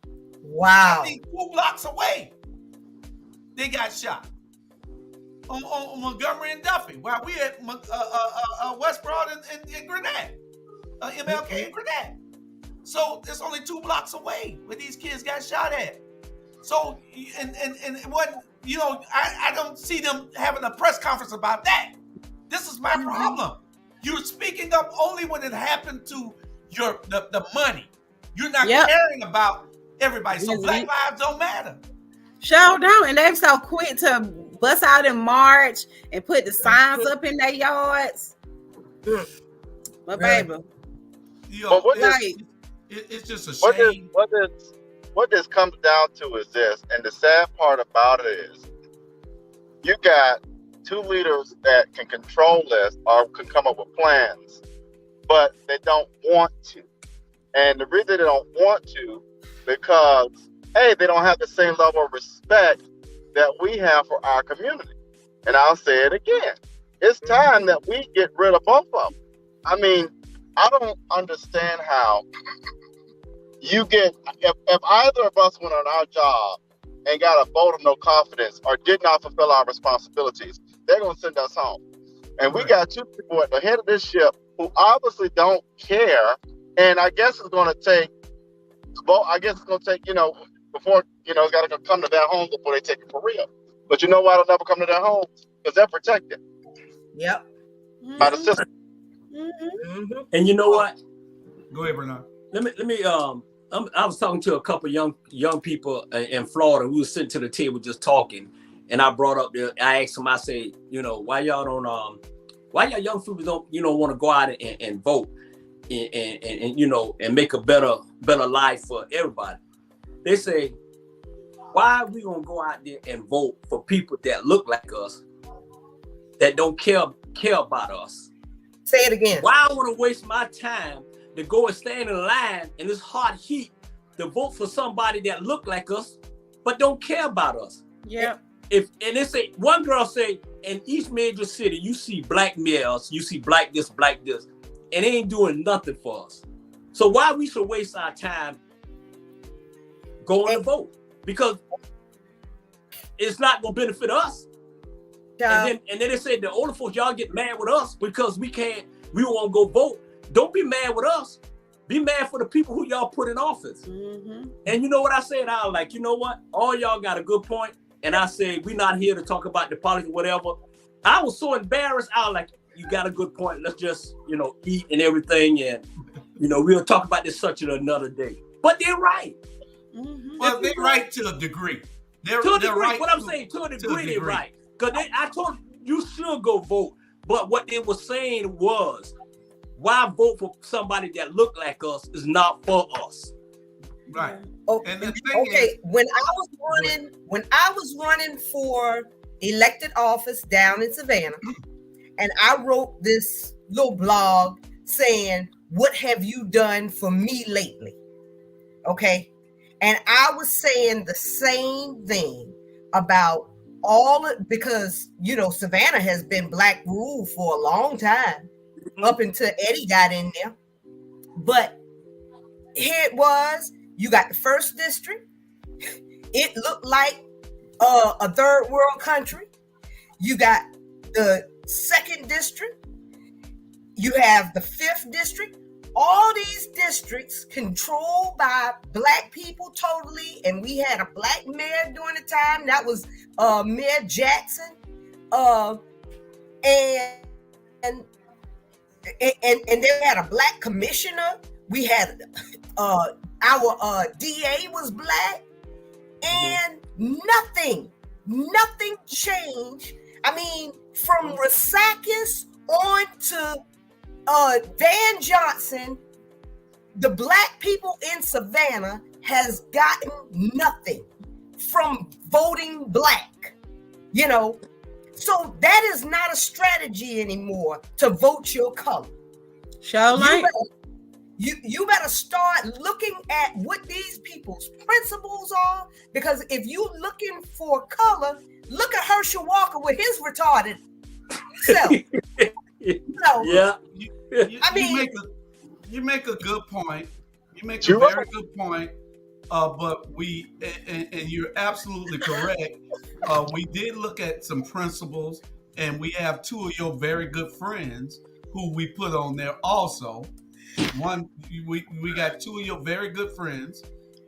I think 2 blocks away, they got shot on Montgomery and Duffy while we at West Broad and Grenade, MLK and Grenade. So it's only 2 blocks away where these kids got shot at. So and what, you know, I don't see them having a press conference about that. This is my problem. You're speaking up only when it happened to the money. You're not caring about everybody. So Black lives don't matter. Show down, and they're so quick to bust out in March and put the signs up in their yards. But baby, it's just a shame. What this comes down to is this, and the sad part about it is, you got 2 leaders that can control this or can come up with plans, but they don't want to. And the reason they don't want to, because they don't have the same level of respect that we have for our community. And I'll say it again. It's time that we get rid of both of them. I mean, I don't understand how you get, if either of us went on our job and got a vote of no confidence or did not fulfill our responsibilities, they're going to send us home. And we got 2 people at the head of this ship who obviously don't care. And I guess it's going to take, before, it's got to come to their homes before they take it for real. But you know why they'll never come to their homes? Because they're protected. Yep. By the system. And you know what? Go ahead, Bernard. Let me. I was talking to a couple young people in Florida. We were sitting to the table just talking, and I brought up I asked them. I said, why y'all don't why y'all young people don't want to go out and vote and make a better life for everybody. They say, why are we gonna go out there and vote for people that look like us, that don't care about us? Say it again. Why I want to waste my time to go and stand in line in this hot heat to vote for somebody that look like us but don't care about us? Yeah. And they say, one girl say, in each major city you see black males, you see black this, and they ain't doing nothing for us. So why we should waste our time going to vote? Because it's not gonna benefit us. And then they say the older folks, y'all get mad with us because we won't go vote. Don't be mad with us. Be mad for the people who y'all put in office. And you know what I said? I was like, you know what? All y'all got a good point. And I said, we're not here to talk about the politics, whatever. I was so embarrassed. I was like, you got a good point. Let's just, eat and everything. And, we'll talk about this such another day. But they're right. Well, they're right to a degree. They're right. What I'm saying, to a degree, they're right. Because I told you should go vote. But what they were saying was, why vote for somebody that look like us is not for us. Right. Okay. And the thing is, when I was running for elected office down in Savannah, and I wrote this little blog saying, what have you done for me lately? Okay. And I was saying the same thing about because Savannah has been black ruled for a long time, up until Eddie got in there. But here it was, you got the 1st district. It looked like a 3rd world country. You got the 2nd district. You have the 5th district. All these districts controlled by black people totally, and we had a black mayor during the time. That was Mayor Jackson, and they had a black commissioner. We had our DA was black, and nothing changed. I mean, from Rasakis on to Van Johnson, the black people in Savannah has gotten nothing from voting black. So that is not a strategy anymore to vote your color. You better start looking at what these people's principles are, because if you looking for color, look at Herschel Walker with his retarded self. You make a good point. You make a very good point. But and you're absolutely correct. We did look at some principles, and we have two of your very good friends who we put on there also. One, we got two of your very good friends,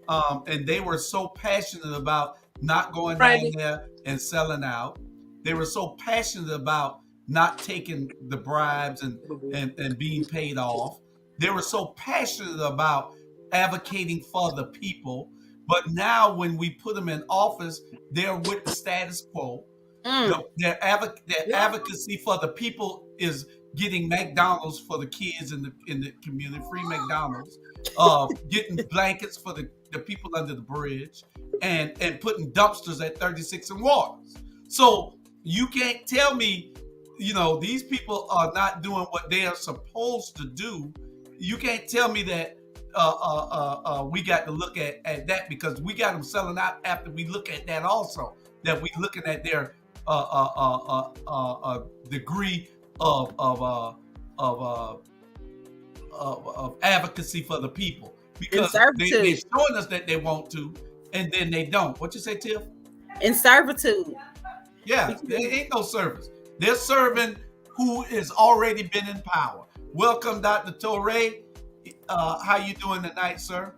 and they were so passionate about not going down there and selling out. They were so passionate about not taking the bribes and being paid off. They were so passionate about advocating for the people. But now when we put them in office, they're with the status quo. Their advocacy for the people is getting McDonald's for the kids in the community, free McDonald's, getting blankets for the people under the bridge, and putting dumpsters at 36 and Waters. So you can't tell me, these people are not doing what they are supposed to do. You can't tell me that we got to look at that, because we got them selling out after we look at that also, that we looking at their degree of advocacy for the people, because they're showing us that they want to, and then they don't. What you say, Tiff? In servitude. Yeah, there ain't no service. They're serving who has already been in power. Welcome, Dr. Torre. How you doing tonight, sir?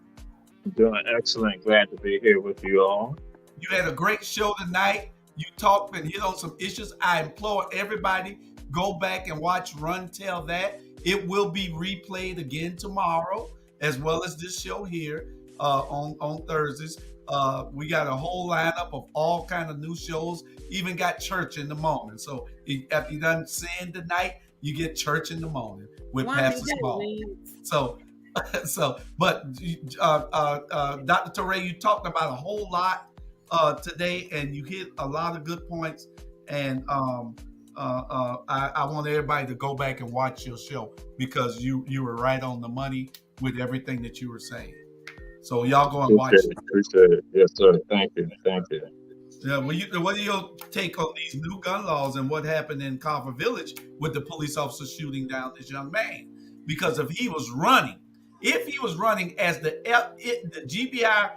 Doing excellent. Glad to be here with you all. You had a great show tonight. You talked and hit on some issues. I implore everybody, go back and watch Run Tell That. It will be replayed again tomorrow, as well as this show here on Thursdays. We got a whole lineup of all kind of new shows. Even got church in the morning. So after you done sin tonight, you get church in the morning with Pastor Small. But Dr. Torre, you talked about a whole lot today, and you hit a lot of good points. And I want everybody to go back and watch your show, because you were right on the money with everything that you were saying. So y'all go and watch it. Appreciate it. Yes, sir. Thank you. Yeah, what do you take on these new gun laws and what happened in Carver Village with the police officer shooting down this young man? Because if he was running as the GBI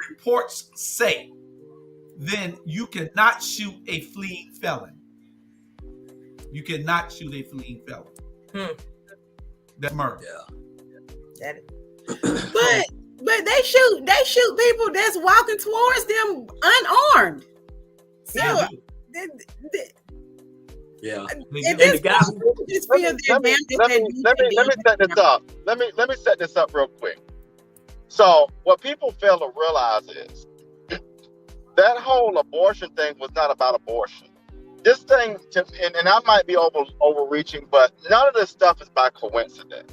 reports say, then you cannot shoot a fleeing felon. You cannot shoot a fleeing felon. That's murder. Yeah. But they shoot people that's walking towards them unarmed. So yeah. Let me set this up real quick. So what people fail to realize is that whole abortion thing was not about abortion. This thing, and I might be overreaching, but none of this stuff is by coincidence.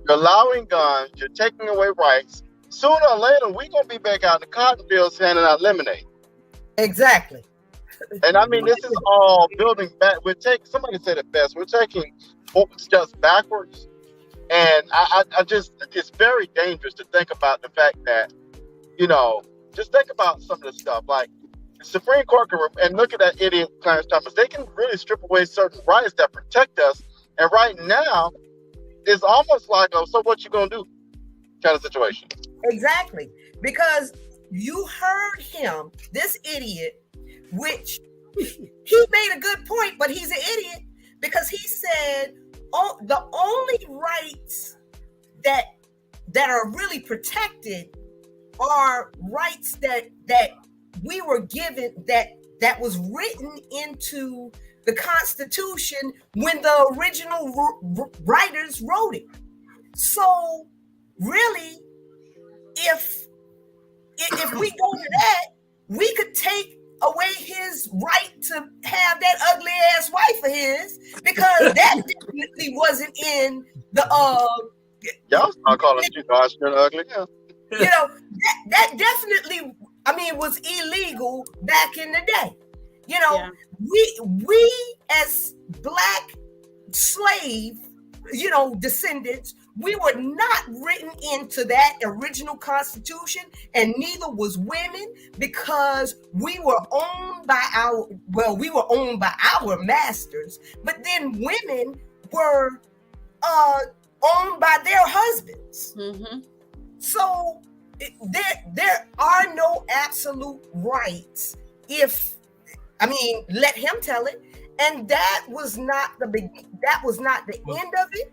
You're allowing guns, you're taking away rights. Sooner or later, we're going to be back out in the cotton fields handing out lemonade. Exactly. And I mean, this is all building back. Somebody said it best. We're taking steps backwards. And I just, it's very dangerous to think about the fact that, just think about some of the stuff. Like, the Supreme Court and look at that idiot Clarence Thomas. They can really strip away certain rights that protect us. And right now, it's almost like, so what you going to do kind of situation. Exactly. Because you heard him, this idiot, which he made a good point, but he's an idiot, because he said the only rights that are really protected are rights that we were given, that was written into the Constitution when the original writers wrote it. So really, if we go to that, we could take away his right to have that ugly ass wife of his, because that definitely wasn't in the y'all start calling you guys ugly. That definitely, was illegal back in the day. You know, we as Black slave, descendants, we were not written into that original Constitution, and neither was women, because we were owned by our masters, but then women were owned by their husbands. Mm-hmm. So there are no absolute rights. Let him tell it. And that was not the end of it.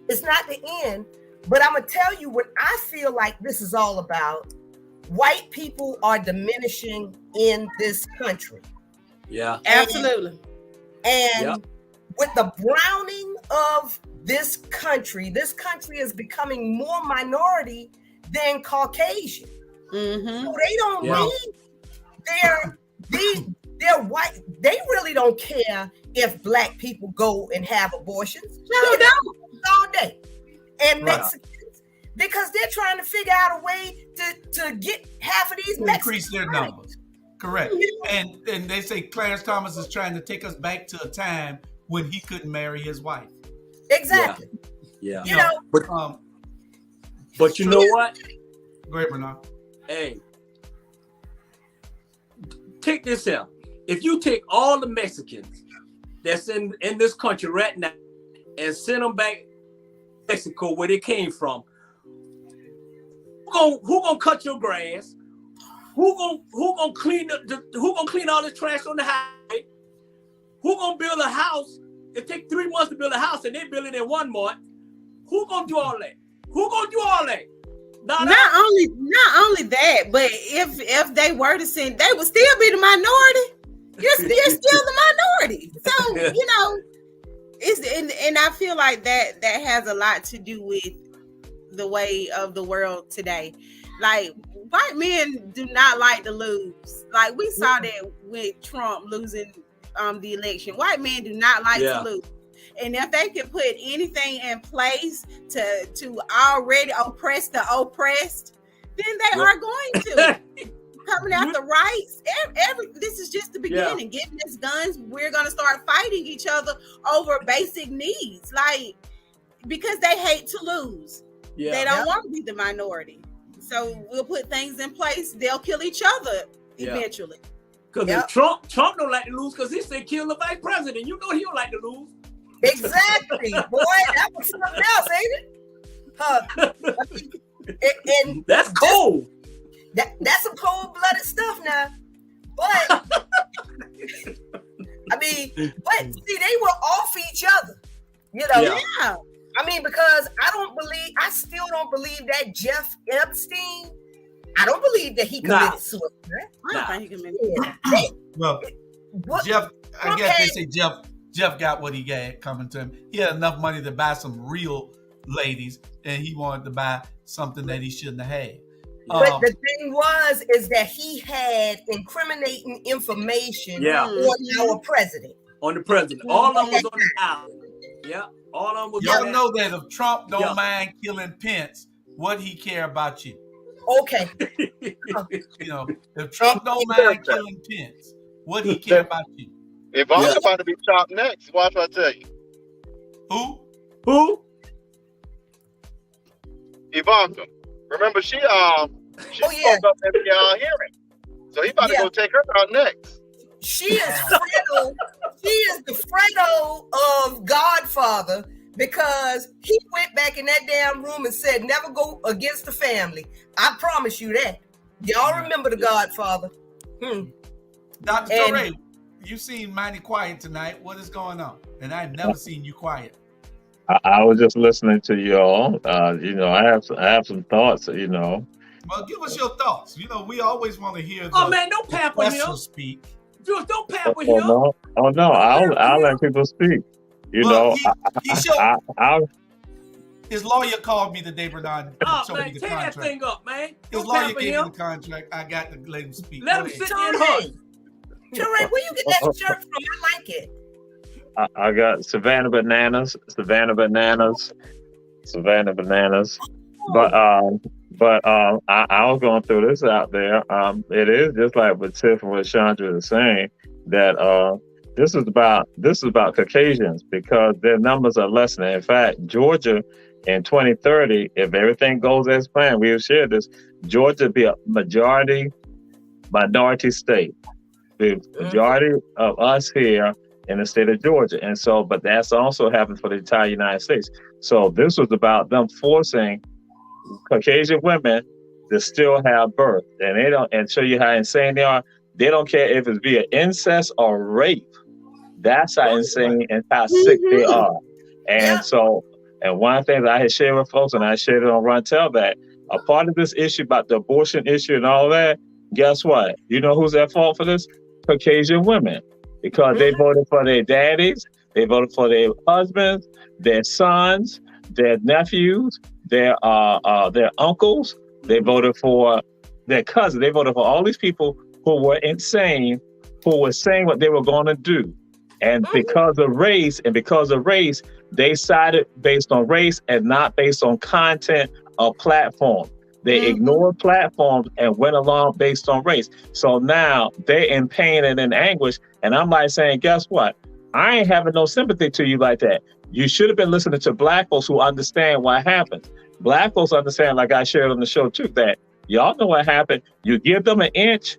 It's not the end. But I'm gonna tell you what I feel like this is all about. White people are diminishing in this country. Yeah, absolutely. And with the browning of this country is becoming more minority than Caucasian. Mm-hmm. So they don't need they're white. They really don't care if Black people go and have abortions. No, all day. And Mexicans, because they're trying to figure out a way to get half of these Mexicans increase their numbers. Correct. And they say Clarence Thomas is trying to take us back to a time when he couldn't marry his wife. Exactly. Yeah. But you know what? Go ahead, Bernard. Hey, take this out. If you take all the Mexicans that's in this country right now and send them back to Mexico where they came from, who gonna cut your grass? Who gonna clean all the trash on the highway? Who gonna build a house? It takes 3 months to build a house and they build it in 1 month. Who gonna do all that? Not only that, but if they were to send, they would still be the minority. You're still the minority. So, it's and I feel like that has a lot to do with the way of the world today. Like, white men do not like to lose. Like, we saw that with Trump losing the election. White men do not like to lose. And if they can put anything in place to already oppress the oppressed, then they are going to. Coming after rights. This is just the beginning. Getting us guns, we're gonna start fighting each other over basic needs, like, because they hate to lose. They don't want to be the minority. So we'll put things in place. They'll kill each other eventually. Because Trump don't like to lose, because he said kill the vice president. You know he don't like to lose. Exactly, boy. That was something else, ain't it? And that's cold. That's some cold-blooded stuff now. But see, they were off each other. Because I still don't believe that Jeff Epstein, I don't believe that he committed suicide. I don't think he committed suicide. Well, Jeff, I guess they say Jeff got what he got coming to him. He had enough money to buy some real ladies, and he wanted to buy something that he shouldn't have had. But the thing is that he had incriminating information on our president. On the president. All of them was on the island. Yeah. All of them was Y'all know that if Trump don't mind killing Pence, what he care about you? Okay. If Trump don't mind killing Pence, what he care about you? If I'm about to be chopped next, watch what I tell you. Who? Ivanka. Remember, she spoke up at the hearing. So he about to go take her out next. She is Fredo. She is the Fredo of Godfather, because he went back in that damn room and said, never go against the family. I promise you that. Y'all remember the Godfather. Dr. Torre, you seem mighty quiet tonight. What is going on? And I've never seen you quiet. I was just listening to y'all. I have some thoughts. Well, give us your thoughts. We always want to hear. Man, don't pamper him. Speak. Just don't pamper him. No. I'll let people speak. He his lawyer called me the day Bernard showed me the tear contract. That thing up, man. His lawyer gave me the contract. I got to let him speak. Let him sit in hush. Torre, where you get that shirt from? I like it. I got Savannah Bananas. But I was going through this out there. It is just like what Tiff and what Chandra is saying. that this is about Caucasians because their numbers are lessening. In fact, Georgia in 2030, if everything goes as planned, we have shared this, Georgia will be a minority state. The majority of us here in the state of Georgia. And so, but that's also happened for the entire United States. So this was about them forcing Caucasian women to still have birth. And they don't, and show you how insane they are. They don't care if it's via incest or rape. That's how insane and how sick they are. And so, and one of the things I had shared with folks, and I shared it on Run Tell, that a part of this issue about the abortion issue and all that, guess what? You know who's at fault for this? Caucasian women. Because they voted for their daddies, they voted for their husbands, their sons, their nephews, their uncles, they voted for their cousins, they voted for all these people who were insane, who were saying what they were going to do. And because of race, they sided based on race and not based on content or platform. They ignored platforms and went along based on race. So now they're in pain and in anguish. And I'm like saying, guess what? I ain't having no sympathy to you like that. You should have been listening to Black folks who understand what happens. Black folks understand, like I shared on the show too, that y'all know what happened. You give them an inch,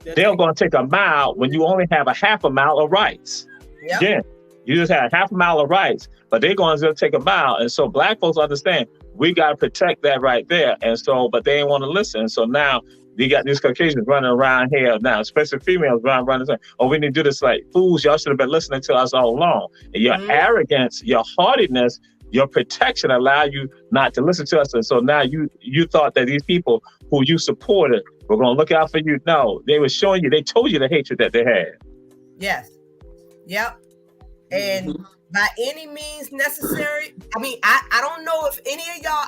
they're going to take a mile when you only have a half a mile of rights. Again, you just had half a mile of rights, but they're going to take a mile. And so Black folks understand we got to protect that right there. And so, but they ain't want to listen. So now you got these Caucasians running around here now, especially females running saying, oh, we need to do this like fools. Y'all should have been listening to us all along. And your arrogance, your haughtiness, your protection allow you not to listen to us. And so now you thought that these people who you supported were going to look out for you. No, they were showing you, they told you the hatred that they had. Yes. Yep. And by any means necessary, I mean, I don't know if any of y'all,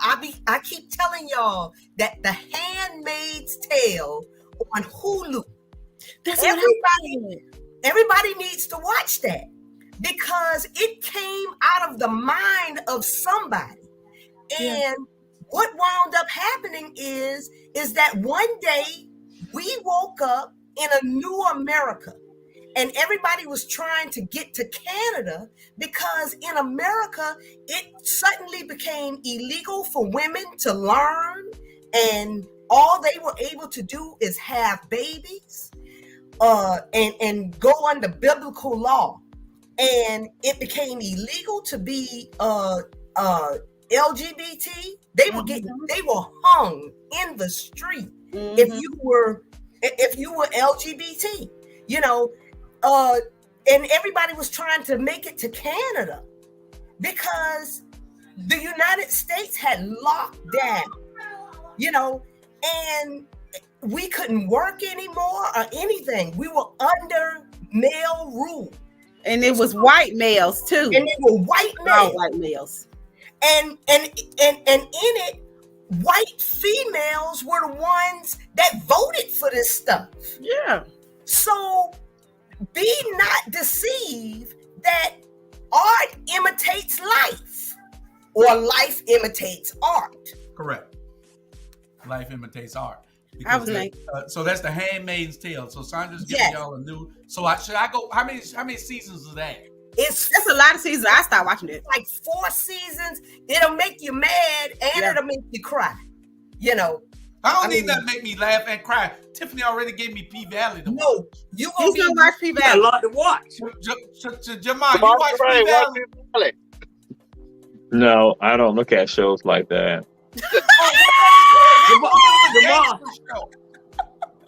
I keep telling y'all that The Handmaid's Tale on Hulu, everybody needs to watch that because it came out of the mind of somebody. And what wound up happening is that one day we woke up in a new America. And everybody was trying to get to Canada because in America, it suddenly became illegal for women to learn. And all they were able to do is have babies and go under biblical law. And it became illegal to be LGBT. They were hung in the street if you were LGBT, you know. And everybody was trying to make it to Canada because the United States had locked down, you know, and we couldn't work anymore or anything. We were under male rule. And it was white males too. And they were white males. All white males. And in it, white females were the ones that voted for this stuff. Yeah. So be not deceived that art imitates life or life imitates art. Correct. Life imitates art. I was like, so that's The Handmaid's Tale. So Sandra's giving y'all a new. So should I go? How many seasons is that? That's a lot of seasons. I stopped watching it. Like 4 seasons. It'll make you mad and it'll make you cry. You know. I don't need that to make me laugh and cry. Tiffany already gave me P Valley. No, you gonna watch P Valley. A lot to watch. Jamal, you watch P Valley? No, I don't look at shows like that. Jamal.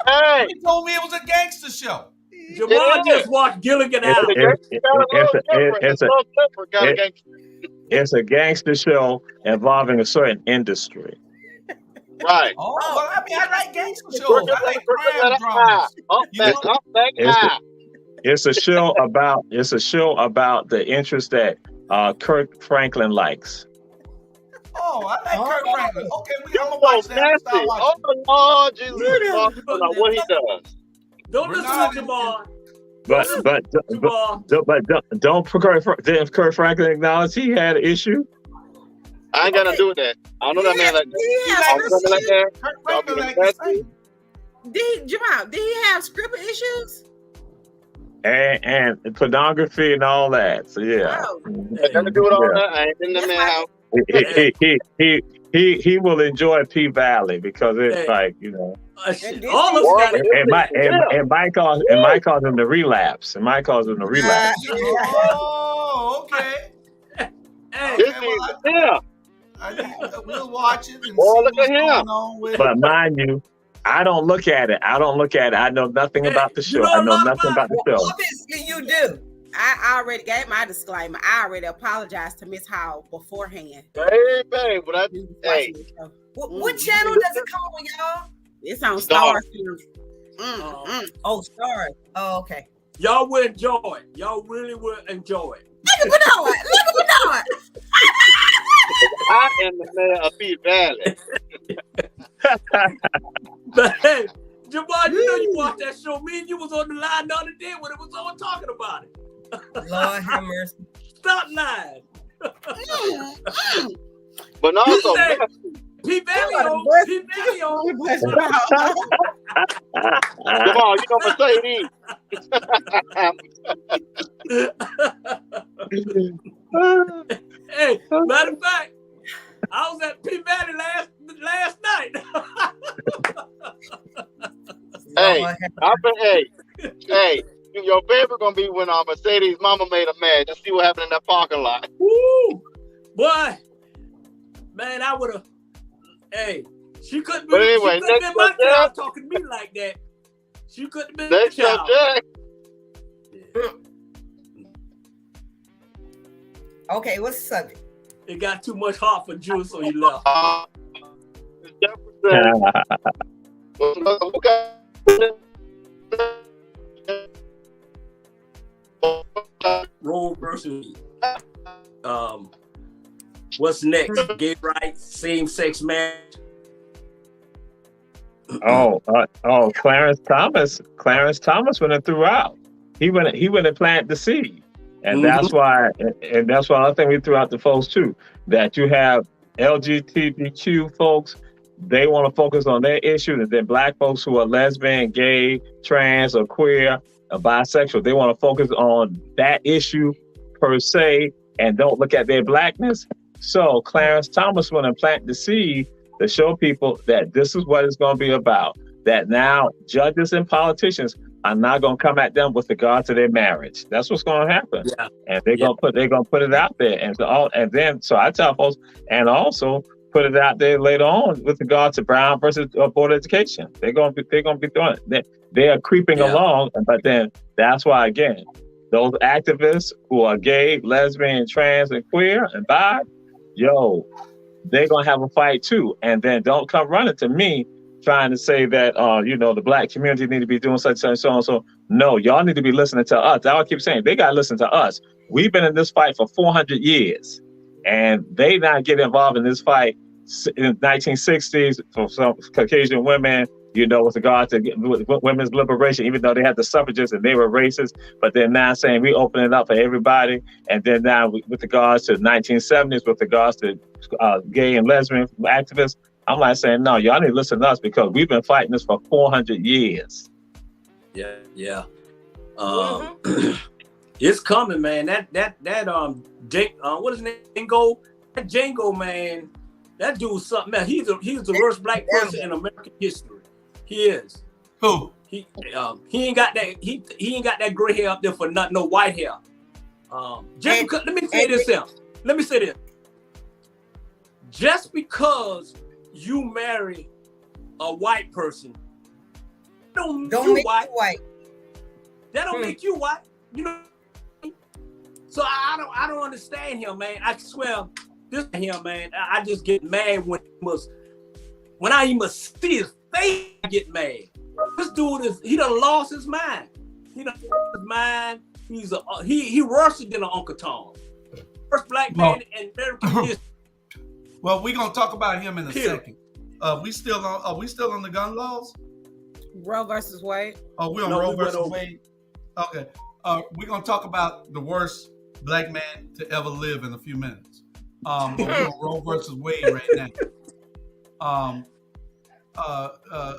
Hey, He told me it was a gangster show. Jamal just watched Gilligan Island. It's a gangster show involving a certain industry. Right. Oh, well, I mean, I like gangster shows. I like crime dramas. It's a show about the interest that Kirk Franklin likes. Oh, I like Kirk Franklin. Okay, I'm gonna watch that. Oh Lord, Jesus! What he does? Don't listen to Jamal. But didn't Kirk Franklin acknowledge he had an issue? I ain't got to do with that. I don't know that man like that. Jamal, did he have script issues? and pornography and all that. So yeah. Oh. Nothing to do with all that. I ain't in the man house. He will enjoy P Valley because it's like, you know. All of us got it. It might cause him to relapse. It might cause him to relapse. Oh, okay. We'll watch it and see what's going on with it. But mind you, I don't look at it. I know nothing about the show. I know nothing about the show. Obviously, you do. I already gave my disclaimer. I already apologized to Miss Howell beforehand. Hey, babe, but What channel does it come on, y'all? It's on Star. Oh, Star. Oh, okay. Y'all will enjoy it. Y'all really will enjoy it. Look at Bernard. I am the mayor of P Valley. But hey, Jamal, you know you watched that show. Me and you was on the line the other day when it was on talking about it. Lord have mercy. Stop lying. But also, P Valley on. Jamal, you know Mercedes. Hey, matter of fact, I was at P Valley last night. Hey, your baby gonna be when Mercedes mama made a mad. Just see what happened in that parking lot. Woo, boy, man, I would have. Hey, she couldn't be. But anyway, she couldn't been my child talking to me like that. She couldn't been my child. Okay, what's the subject? It got too much heart for Jules, so he left. Roe versus what's next? Gay rights, same-sex marriage. Clarence Thomas went and threw out. He went and planted the seed. And that's why I think we threw out the folks too, that you have LGBTQ folks, they want to focus on their issue, and then black folks who are lesbian, gay, trans, or queer, or bisexual, they want to focus on that issue per se and don't look at their blackness. So Clarence Thomas went and planted the seed to show people that this is what it's going to be about, that now judges and politicians are not going to come at them with regard to their marriage. That's what's going to happen. Yeah. And they're going to put it out there. So I tell folks, and also put it out there later on with regard to Brown versus Board of Education. They're going to be doing it. They are creeping along, but then that's why, again, those activists who are gay, lesbian, trans, and queer, and bi, they're going to have a fight too. And then don't come running to me trying to say that, the black community need to be doing such and so on. So no, y'all need to be listening to us. I keep saying they got to listen to us. We've been in this fight for 400 years, and they not get involved in this fight in the 1960s for some Caucasian women, with regard to women's liberation, even though they had the suffragists and they were racist, but they're now saying we open it up for everybody. And then now with regards to 1970s, with regards to gay and lesbian activists, I'm like saying, no, y'all need to listen to us because we've been fighting this for 400 years. Yeah. It's coming, man. What is his name? That Django, man. That dude's something else. He's the worst black person in American history. He is. Who? He ain't got that. He ain't got that gray hair up there for nothing. No white hair. Let me say this. Just because you marry a white person, don't make you white. That don't make you white. So I don't understand him, man. I swear, this him, man. I just get mad when I even see his face, I get mad. This dude he done lost his mind. He worse than an Uncle Tom. First black man in American history. Well, we're gonna talk about him in a second. Are we still on the gun laws? Roe versus Wade. Oh, we're on Roe versus Wade. Okay. We're gonna talk about the worst black man to ever live in a few minutes. But we're on Roe versus Wade right now.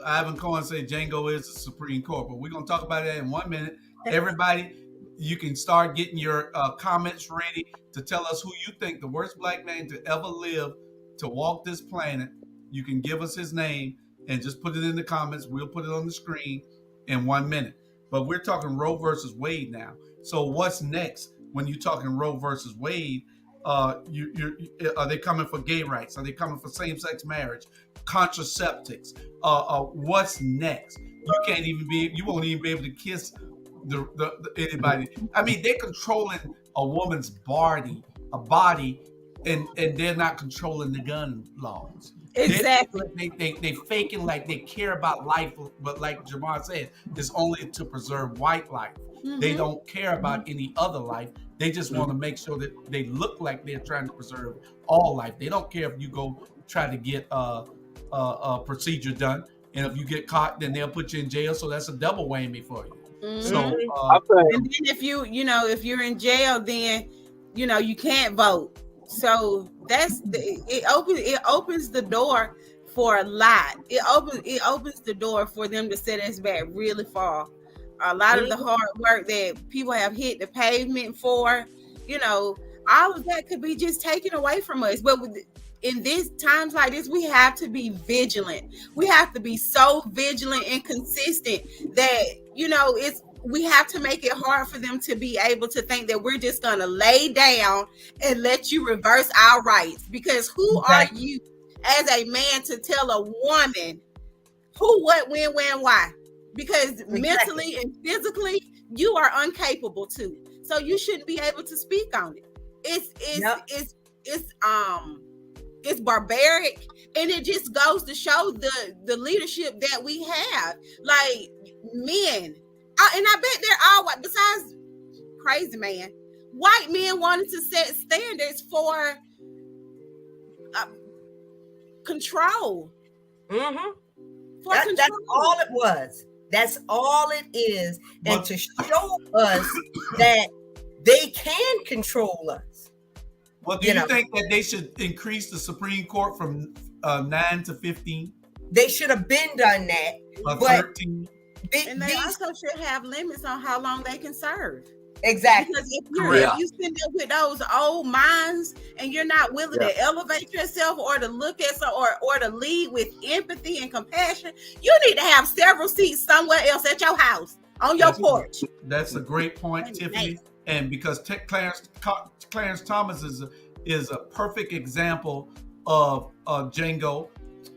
Ivan Cohen said Django is the Supreme Court, but we're gonna talk about that in 1 minute everybody, you can start getting your comments ready to tell us who you think the worst black man to ever live to walk this planet. You can give us his name and just put it in the comments. We'll put it on the screen in 1 minute. But we're talking Roe versus Wade now. So what's next when you're talking Roe versus Wade? Are they coming for gay rights? Are they coming for same-sex marriage, contraceptics? What's next? You won't even be able to kiss anybody. I mean, they're controlling a woman's body, and they're not controlling the gun laws. Exactly. They faking like they care about life, but like Jamar said, it's only to preserve white life. Mm-hmm. They don't care about any other life. They just want to make sure that they look like they're trying to preserve all life. They don't care if you go try to get a procedure done, and if you get caught, then they'll put you in jail. So that's a double whammy for you. Mm-hmm. So, and then if you're in jail, then you can't vote. So it opens the door for a lot. It opens the door for them to set us back really far. A lot of the hard work that people have hit the pavement for, all of that could be just taken away from us. But in these times like this, we have to be vigilant. We have to be so vigilant and consistent that, we have to make it hard for them to be able to think that we're just going to lay down and let you reverse our rights. Because who are you as a man to tell a woman who, what, when, why? Because mentally and physically, you are incapable to. So you shouldn't be able to speak on it. It's barbaric, and it just goes to show the leadership that we have. Like men. And I bet they're all white, besides crazy man. White men wanted to set standards for control. Mm-hmm. That's all it was. That's all it is. And to show us that they can control us. Well, do you think that they should increase the Supreme Court from 9 to 15? They should have been done that. But 13. And they also should have limits on how long they can serve. Exactly. Because if you sit there with those old minds and you're not willing to elevate yourself or to look at or to lead with empathy and compassion, you need to have several seats somewhere else at your house, on your porch. That's a great point, Tiffany. And because Clarence Thomas is a perfect example of Django.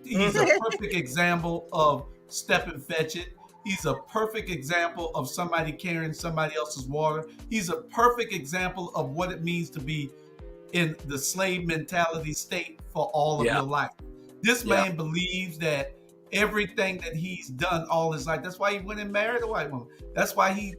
He's a perfect example of Step and Fetch It. He's a perfect example of somebody carrying somebody else's water. He's a perfect example of what it means to be in the slave mentality state for all of your life. This man believes that everything that he's done all his life, that's why he went and married a white woman. That's why he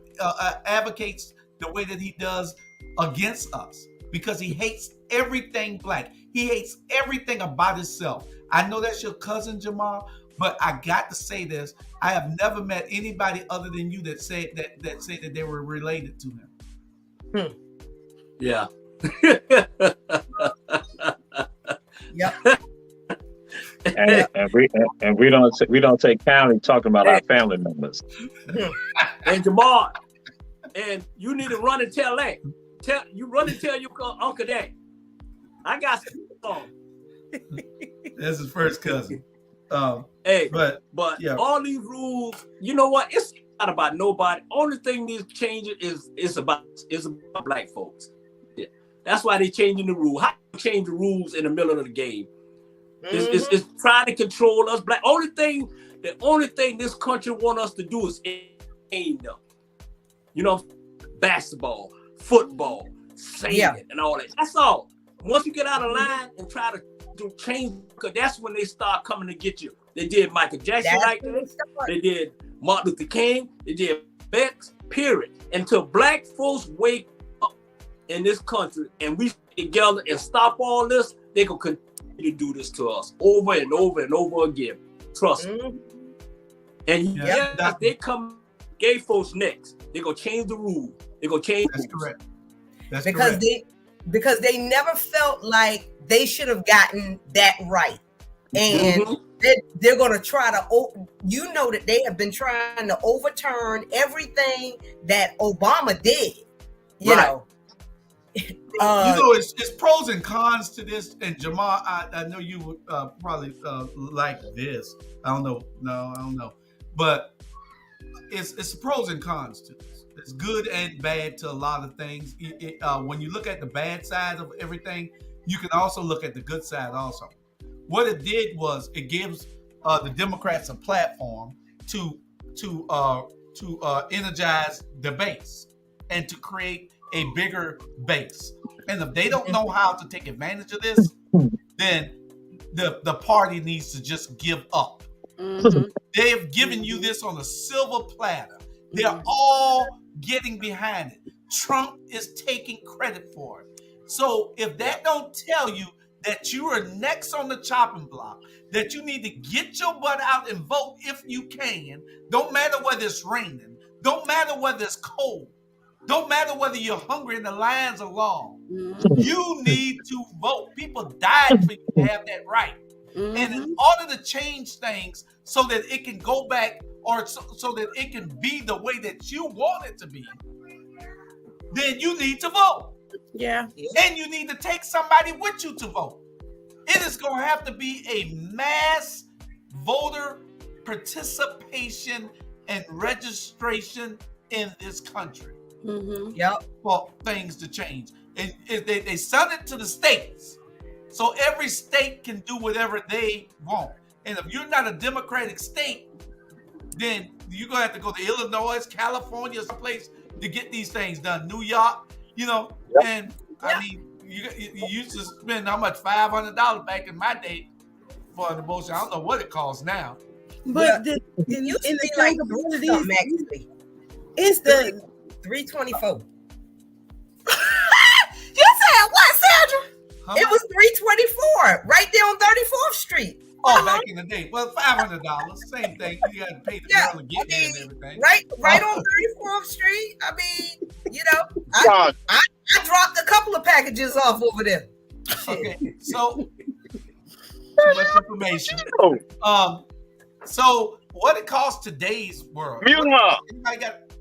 advocates the way that he does against us, because he hates everything black. He hates everything about himself. I know that's your cousin, Jamal, but I got to say this. I have never met anybody other than you that say that they were related to him. Yeah. Yep. And we don't take kindly talking about our family members. And Jamal, and you need to run and tell that. Tell your Uncle that. I got some. That's his first cousin. But all these rules, you know what? It's not about nobody. Only thing these changing is about black folks. Yeah. That's why they're changing the rule. How do you change the rules in the middle of the game? It's trying to control us. Black. The only thing this country want us to do is aim them. Basketball, football, singing, and all that. That's all. Once you get out of line and try to change, because that's when they start coming to get you. They did Michael Jackson like that. They did Martin Luther King. They did X, period. Until black folks wake up in this country and we get together and stop all this, they gonna continue to do this to us over and over and over again. Trust me. And they come gay folks next. They gonna change the rule. They gonna change the rules. Correct. That's because correct. they never felt like they should have gotten that right. and they're going to try to, that they have been trying to overturn everything that Obama did, you know. It's pros and cons to this. And Jamal, I know you would probably like this. I don't know. But it's pros and cons to this. It's good and bad to a lot of things. When you look at the bad side of everything, you can also look at the good side also. What it did was it gives the Democrats a platform to energize the base and to create a bigger base. And if they don't know how to take advantage of this, then the party needs to just give up. They have given you this on a silver platter. They're all getting behind it. Trump is taking credit for it. So if that don't tell you that you are next on the chopping block, that you need to get your butt out and vote if you can, don't matter whether it's raining, don't matter whether it's cold, don't matter whether you're hungry and the lines are long, you need to vote. People died for you to have that right. And in order to change things so that it can go back or so that it can be the way that you want it to be, then you need to vote. Yeah. And you need to take somebody with you to vote. It is going to have to be a mass voter participation and registration in this country. For things to change. And they send it to the states. So every state can do whatever they want. And if you're not a Democratic state, then you're going to have to go to Illinois, California, someplace to get these things done. New York, and I mean, you used to spend how much? $500 back in my day for an abortion. I don't know what it costs now. But it used to be like it's the $324. You said what, Sandra? Huh? It was $324 right there on 34th Street. Oh, back in the day. Well, $500, same thing. You got to pay the girl to get there and everything. Right on 34th Street. I mean, I dropped a couple of packages off over there. Okay, so too much information. So what it costs today's world? Mute her. Anybody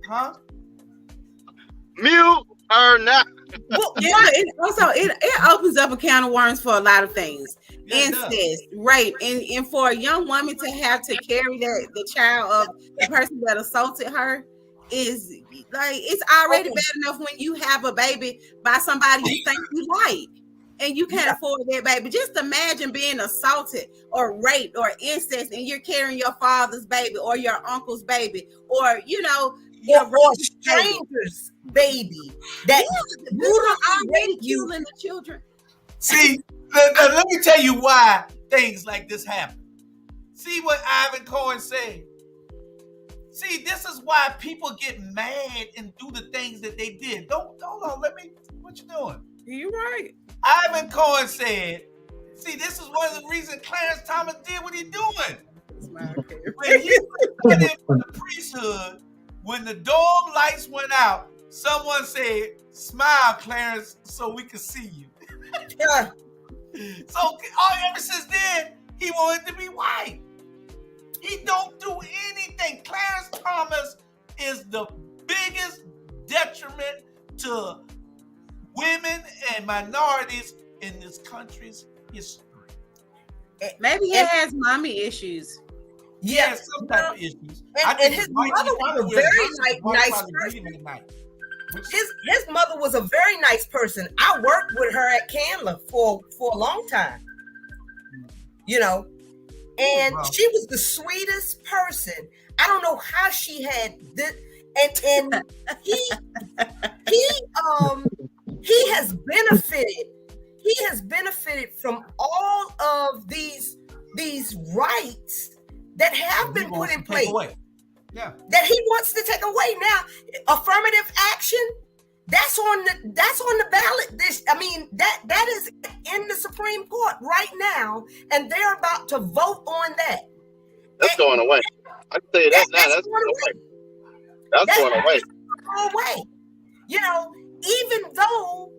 got? Mute her now. Well, it opens up a can of worms for a lot of things. Incest, rape, and for a young woman to have to carry the child of the person that assaulted her is like, it's already bad enough when you have a baby by somebody you think you like and you can't afford that baby. Just imagine being assaulted or raped or incest and you're carrying your father's baby or your uncle's baby or or strangers' baby that you already killing the children. See, let me tell you why things like this happen. See what Ivan Cohen said. See, this is why people get mad and do the things that they did. Don't what you doing? You're right. Ivan Cohen said, see, this is one of the reasons Clarence Thomas did what he doing. When he went in for the priesthood, when the dome lights went out, someone said, "Smile, Clarence, so we can see you." So ever since then, he wanted to be white. He don't do anything. Clarence Thomas is the biggest detriment to women and minorities in this country's history. Maybe he has mommy issues. Yes, some type of issues. And his mother was a very nice person. His mother was a very nice person. I worked with her at Candler for a long time. And she was the sweetest person. I don't know how she had this, and he has benefited from all of these rights that have been put in place. That he wants to take away. Now, affirmative action, that's on the ballot. That is in the Supreme Court right now, and they're about to vote on that. That's going away. I can tell you that now. That's going away. That's going away. Even though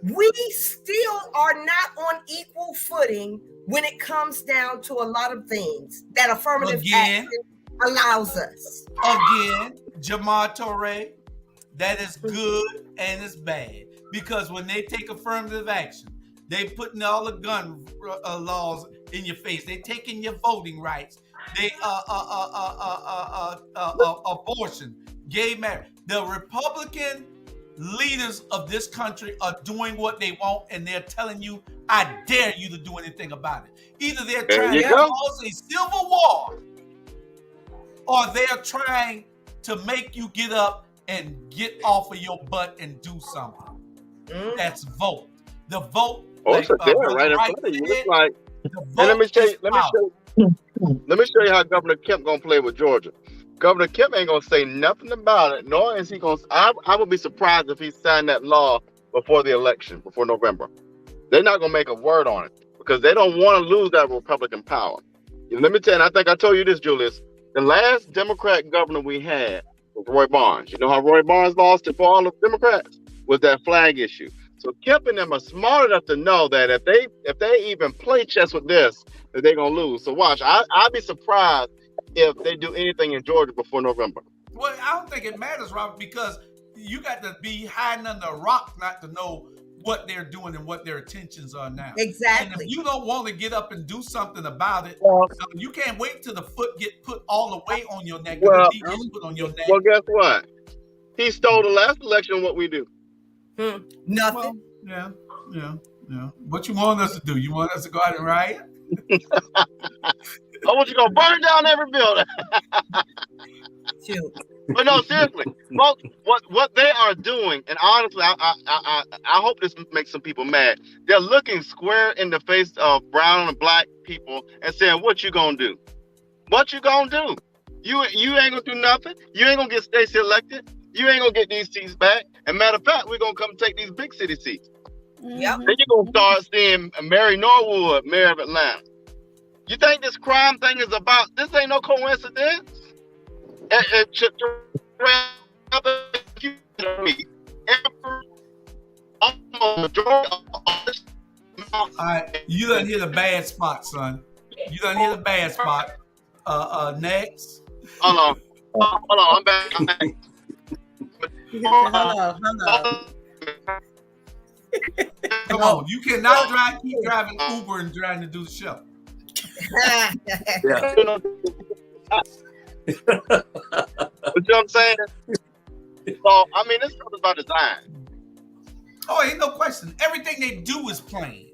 we still are not on equal footing when it comes down to a lot of things that affirmative action allows us. Again, Jamar Torre, that is good and it's bad. Because when they take affirmative action, they putting all the gun laws in your face. They taking your voting rights. They abortion, gay marriage. The Republican leaders of this country are doing what they want, and they're telling you, I dare you to do anything about it. Either they're trying to cause a civil war, or they're trying to make you get up and get off of your butt and do something. That's vote. The vote. Right in front of you. It's like, and let me show you how Governor Kemp gonna play with Georgia. Governor Kemp ain't gonna say nothing about it, nor is he gonna. I would be surprised if he signed that law before the election, before November. They're not gonna make a word on it because they don't want to lose that Republican power. Let me tell you, and I think I told you this, Julius. The last Democrat governor we had was Roy Barnes. You know how Roy Barnes lost it for all the Democrats? Was that flag issue. So Kemp and them are smart enough to know that if they even play chess with this, that they're gonna lose. So watch, I'd be surprised if they do anything in Georgia before November. Well, I don't think it matters, Robert, because you got to be hiding under a rock not to know what they're doing and what their intentions are now. Exactly. And if you don't want to get up and do something about it, you can't wait till the foot get put all the way on your neck. Well, the gets put on your neck. Well, guess what? He stole the last election. What we do? Nothing. Well, yeah. What you want us to do? You want us to go out and riot? I want you to burn down every building. Shoot. But no, seriously, folks, what they are doing, and honestly, I hope this makes some people mad. They're looking square in the face of brown and black people and saying, "What you gonna do? What you gonna do? You ain't gonna do nothing. You ain't gonna get Stacey elected. You ain't gonna get these seats back. And matter of fact, we're gonna come take these big city seats. Yep. Then you're gonna start seeing Mary Norwood, mayor of Atlanta. You think this crime thing is about? This ain't no coincidence. All right, you done hit a bad spot, son. You done hit a bad spot. Next. Hold on, I'm back. Hello. Come on, you cannot keep driving Uber and trying to do the show. Yeah. You know what I'm saying? So, I mean, this stuff is about design. Oh, ain't no question. Everything they do is plain.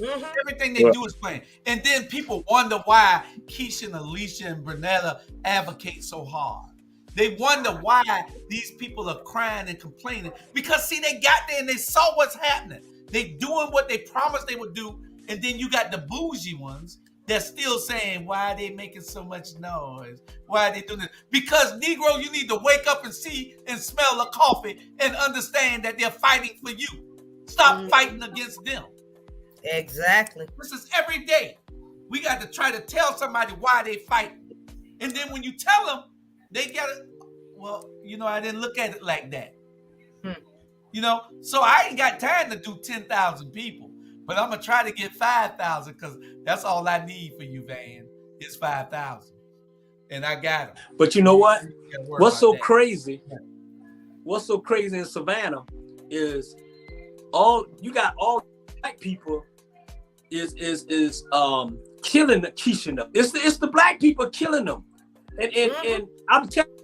Everything they do is plain. And then people wonder why Keisha and Alicia and Bernetta advocate so hard. They wonder why these people are crying and complaining. Because, see, they got there and they saw what's happening. They doing what they promised they would do. And then you got the bougie ones that's still saying, why are they making so much noise? Why are they doing this? Because, Negro, you need to wake up and see and smell the coffee and understand that they're fighting for you. Stop fighting against them. Exactly. This is every day. We got to try to tell somebody why they fighting. And then when you tell them, they got it. Well, I didn't look at it like that. So I ain't got time to do 10,000 people, but I'm going to try to get 5,000 because that's all I need for you, Van, is 5,000. And I got them. But you know what? What's so crazy? What's so crazy in Savannah is you got all black people is killing the Keisha. It's the black people killing them. And I'm telling you,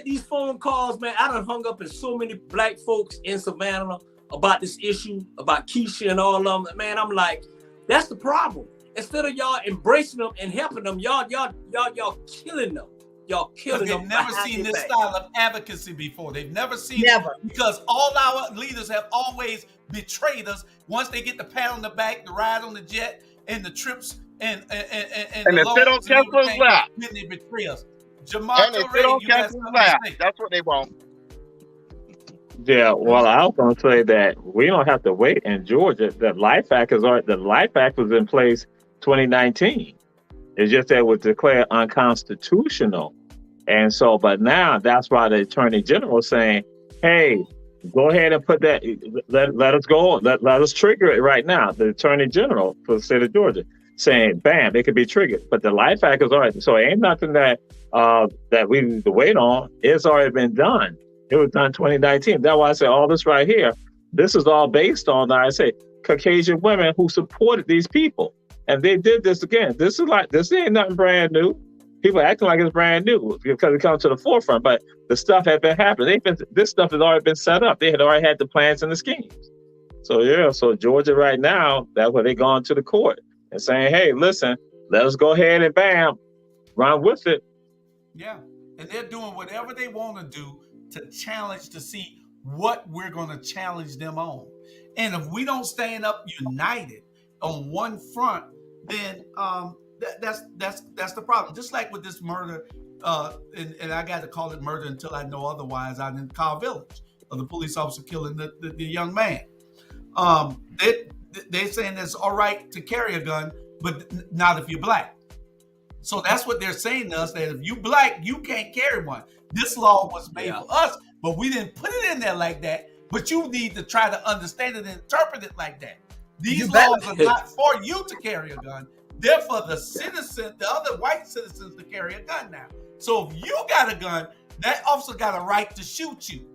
these phone calls, man, I done hung up in so many black folks in Savannah about this issue, about Keisha and all of them. Man, I'm like, that's the problem. Instead of y'all embracing them and helping them, y'all killing them. Y'all killing them. They've never seen this style of advocacy before. They've never seen it because all our leaders have always betrayed us. Once they get the pat on the back, the ride on the jet, and the trips and the sit on Tesla's lap. Then they betray us. Jamar That's what they want. Yeah, well, I was going to say that we don't have to wait in Georgia. The Life Act was in place 2019. It's just that it was declared unconstitutional. And so, but now that's why the Attorney General is saying, hey, Go ahead and put that. Let us go. Let us trigger it right now. The Attorney General for the state of Georgia saying, "Bam, it could be triggered." But the Life Act is already. So it ain't nothing that we need to wait on. It's already been done. It was done 2019. That's why I say all this right here. This is all based on, I say, Caucasian women who supported these people, and they did this again. This ain't nothing brand new. People acting like it's brand new because it comes to the forefront, but the stuff had been happening. This stuff has already been set up. They had already had the plans and the schemes. So Georgia right now, that's where they gone to the court and saying, "Hey, listen, let us go ahead and bam, run with it." Yeah, and they're doing whatever they want to do to challenge to see what we're going to challenge them on. And if we don't stand up united on one front, then that's the problem. Just like with this murder, and I got to call it murder until I know otherwise, out in Cow Village, of the police officer killing the young man. They're saying it's all right to carry a gun, but not if you're black. So that's what they're saying to us, that if you black, you can't carry one. This law was made for us, but we didn't put it in there like that. But you need to try to understand it and interpret it like that. These laws are not for you to carry a gun. They're for the citizen, the other white citizens, to carry a gun now. So if you got a gun, that officer got a right to shoot you.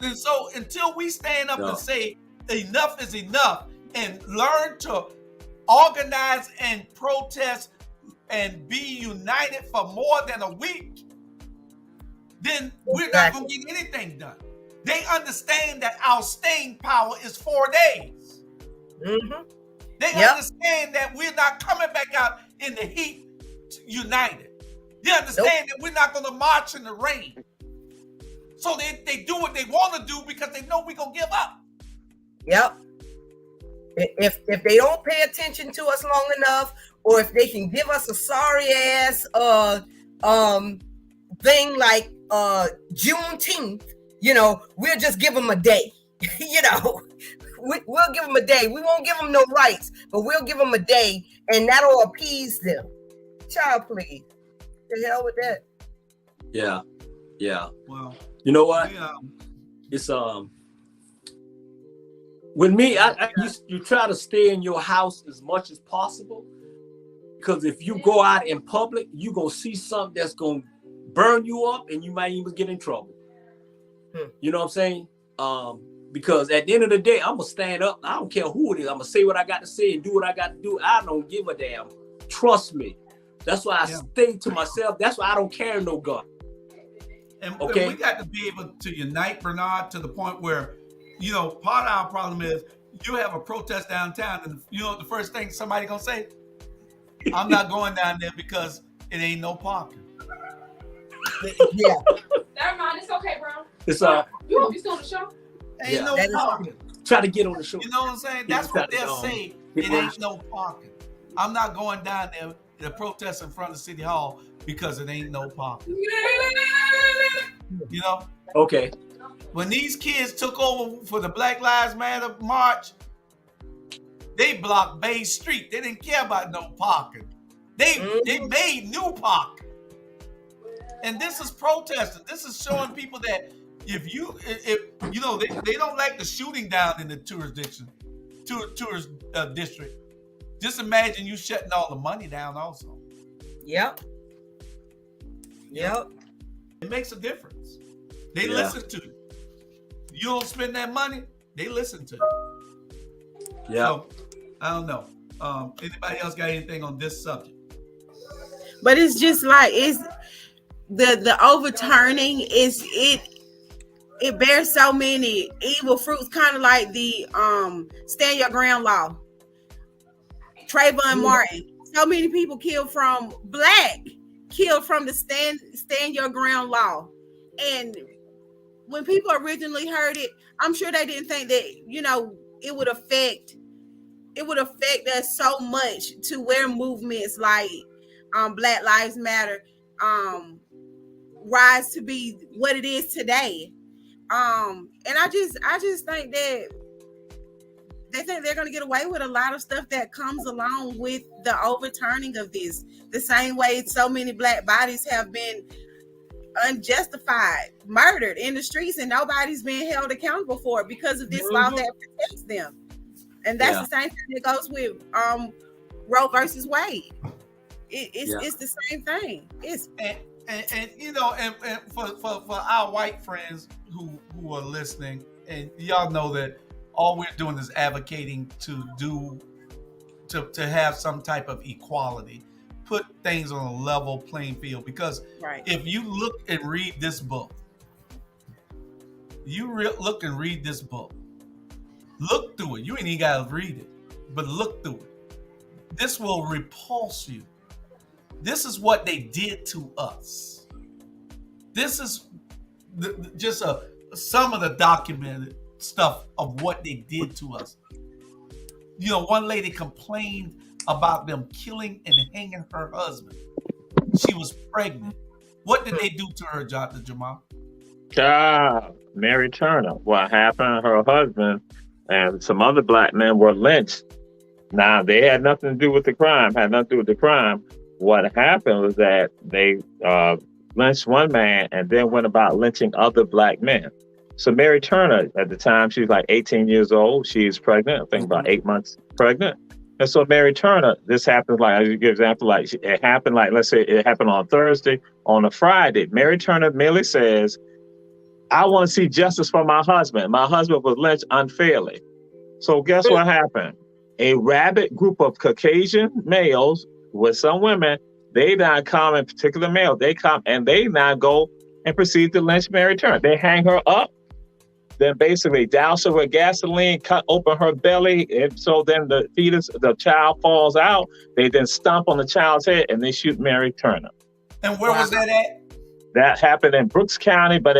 And so until we stand up and say enough is enough and learn to organize and protest and be united for more than a week, then we're not going to get anything done. They understand that our staying power is 4 days. Mm-hmm. They understand that we're not coming back out in the heat united. They understand that we're not going to march in the rain. So they do what they want to do because they know we're going to give up. Yep. If they don't pay attention to us long enough, or if they can give us a sorry ass thing like Juneteenth, we'll just give them a day. We'll give them a day. We won't give them no rights, but we'll give them a day, and that'll appease them. Child, please. The hell with that. Yeah. Well, you know what? It's with me, you try to stay in your house as much as possible, because if you go out in public, you're gonna see something that's gonna burn you up, and you might even get in trouble. You know what I'm saying? Because at the end of the day, I'm gonna stand up. I don't care who it is. I'm gonna say what I got to say and do what I got to do. I don't give a damn. Trust me. That's why I stay to myself. That's why I don't carry no gun. And we got to be able to unite, Bernard, to the point where, part of our problem is you have a protest downtown, and the first thing somebody gonna say, "I'm not going down there because it ain't no parking." Yeah. Never mind. It's okay, bro. It's you still on the show? Ain't no parking. Try to get on the show. You know what I'm saying? That's what they're saying. It ain't no parking. I'm not going down there to protest in front of City Hall because it ain't no parking. Okay. When these kids took over for the Black Lives Matter march, they blocked Bay Street. They didn't care about no parking. They made new parking. And this is protesting. This is showing people that if they don't like the shooting down in the tourist district. Just imagine you shutting all the money down also. Yep. It makes a difference. They listen to you. You don't spend that money, they listen to you. Yeah. So, I don't know. Anybody else got anything on this subject? But it's just like the overturning it bears so many evil fruits, kind of like the stand your ground law. Trayvon Martin. So many people killed from the stand your ground law. And when people originally heard it, I'm sure they didn't think that, it would affect us so much to where movements like Black Lives Matter rise to be what it is today. And I just think that they think they're going to get away with a lot of stuff that comes along with the overturning of this. The same way so many Black bodies have been unjustified, murdered in the streets, and nobody's being held accountable for it because of this law that protects them. And that's the same thing that goes with Roe versus Wade. It's the same thing. It's and you know, and for our white friends who are listening, and y'all know that all we're doing is advocating to have some type of equality, put things on a level playing field. Because if you look and read this book, look and read this book, look through it. You ain't even gotta read it, but look through it. This will repulse you. This is what they did to us. This is just some of the documented stuff of what they did to us. You know, one lady complained about them killing and hanging her husband. She was pregnant. What did they do to her, Dr. Jamal? Mary Turner. What happened? Her husband and some other black men were lynched. Now, they had nothing to do with the crime, What happened was that they lynched one man and then went about lynching other black men. So Mary Turner, at the time, she was like 18 years old. She's pregnant, I think about 8 months pregnant. And so Mary Turner, this happens like, I'll give you an example, like it happened like, let's say it happened on Thursday. On a Friday, Mary Turner merely says, I want to see justice for my husband. My husband was lynched unfairly. So guess what happened? A rabid group of Caucasian males with some women, they now come, in particular males, they come and they now go and proceed to lynch Mary Turner. They hang her up, then basically douse her with gasoline, cut open her belly, and so then the child falls out. They then stomp on the child's head and they shoot Mary Turner. And where was that at? That happened in Brooks County, but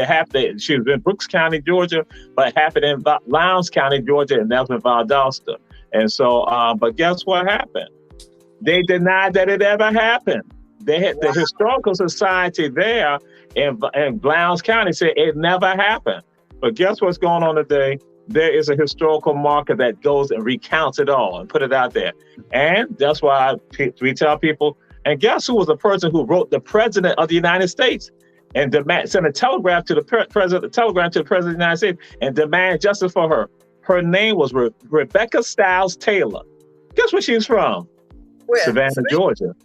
she was in Brooks County, Georgia, but it happened in Lowndes County, Georgia, and that was in Valdosta. And so, but guess what happened? They denied that it ever happened. They had the historical society there in Lowndes County said it never happened. But guess what's going on today? There is a historical marker that goes and recounts it all and put it out there. And that's why we tell people, and guess who was the person who wrote the President of the United States and sent a telegram to the President of the United States and demand justice for her? Her name was Rebecca Stiles Taylor. Guess where she's from? Where? Savannah, Georgia.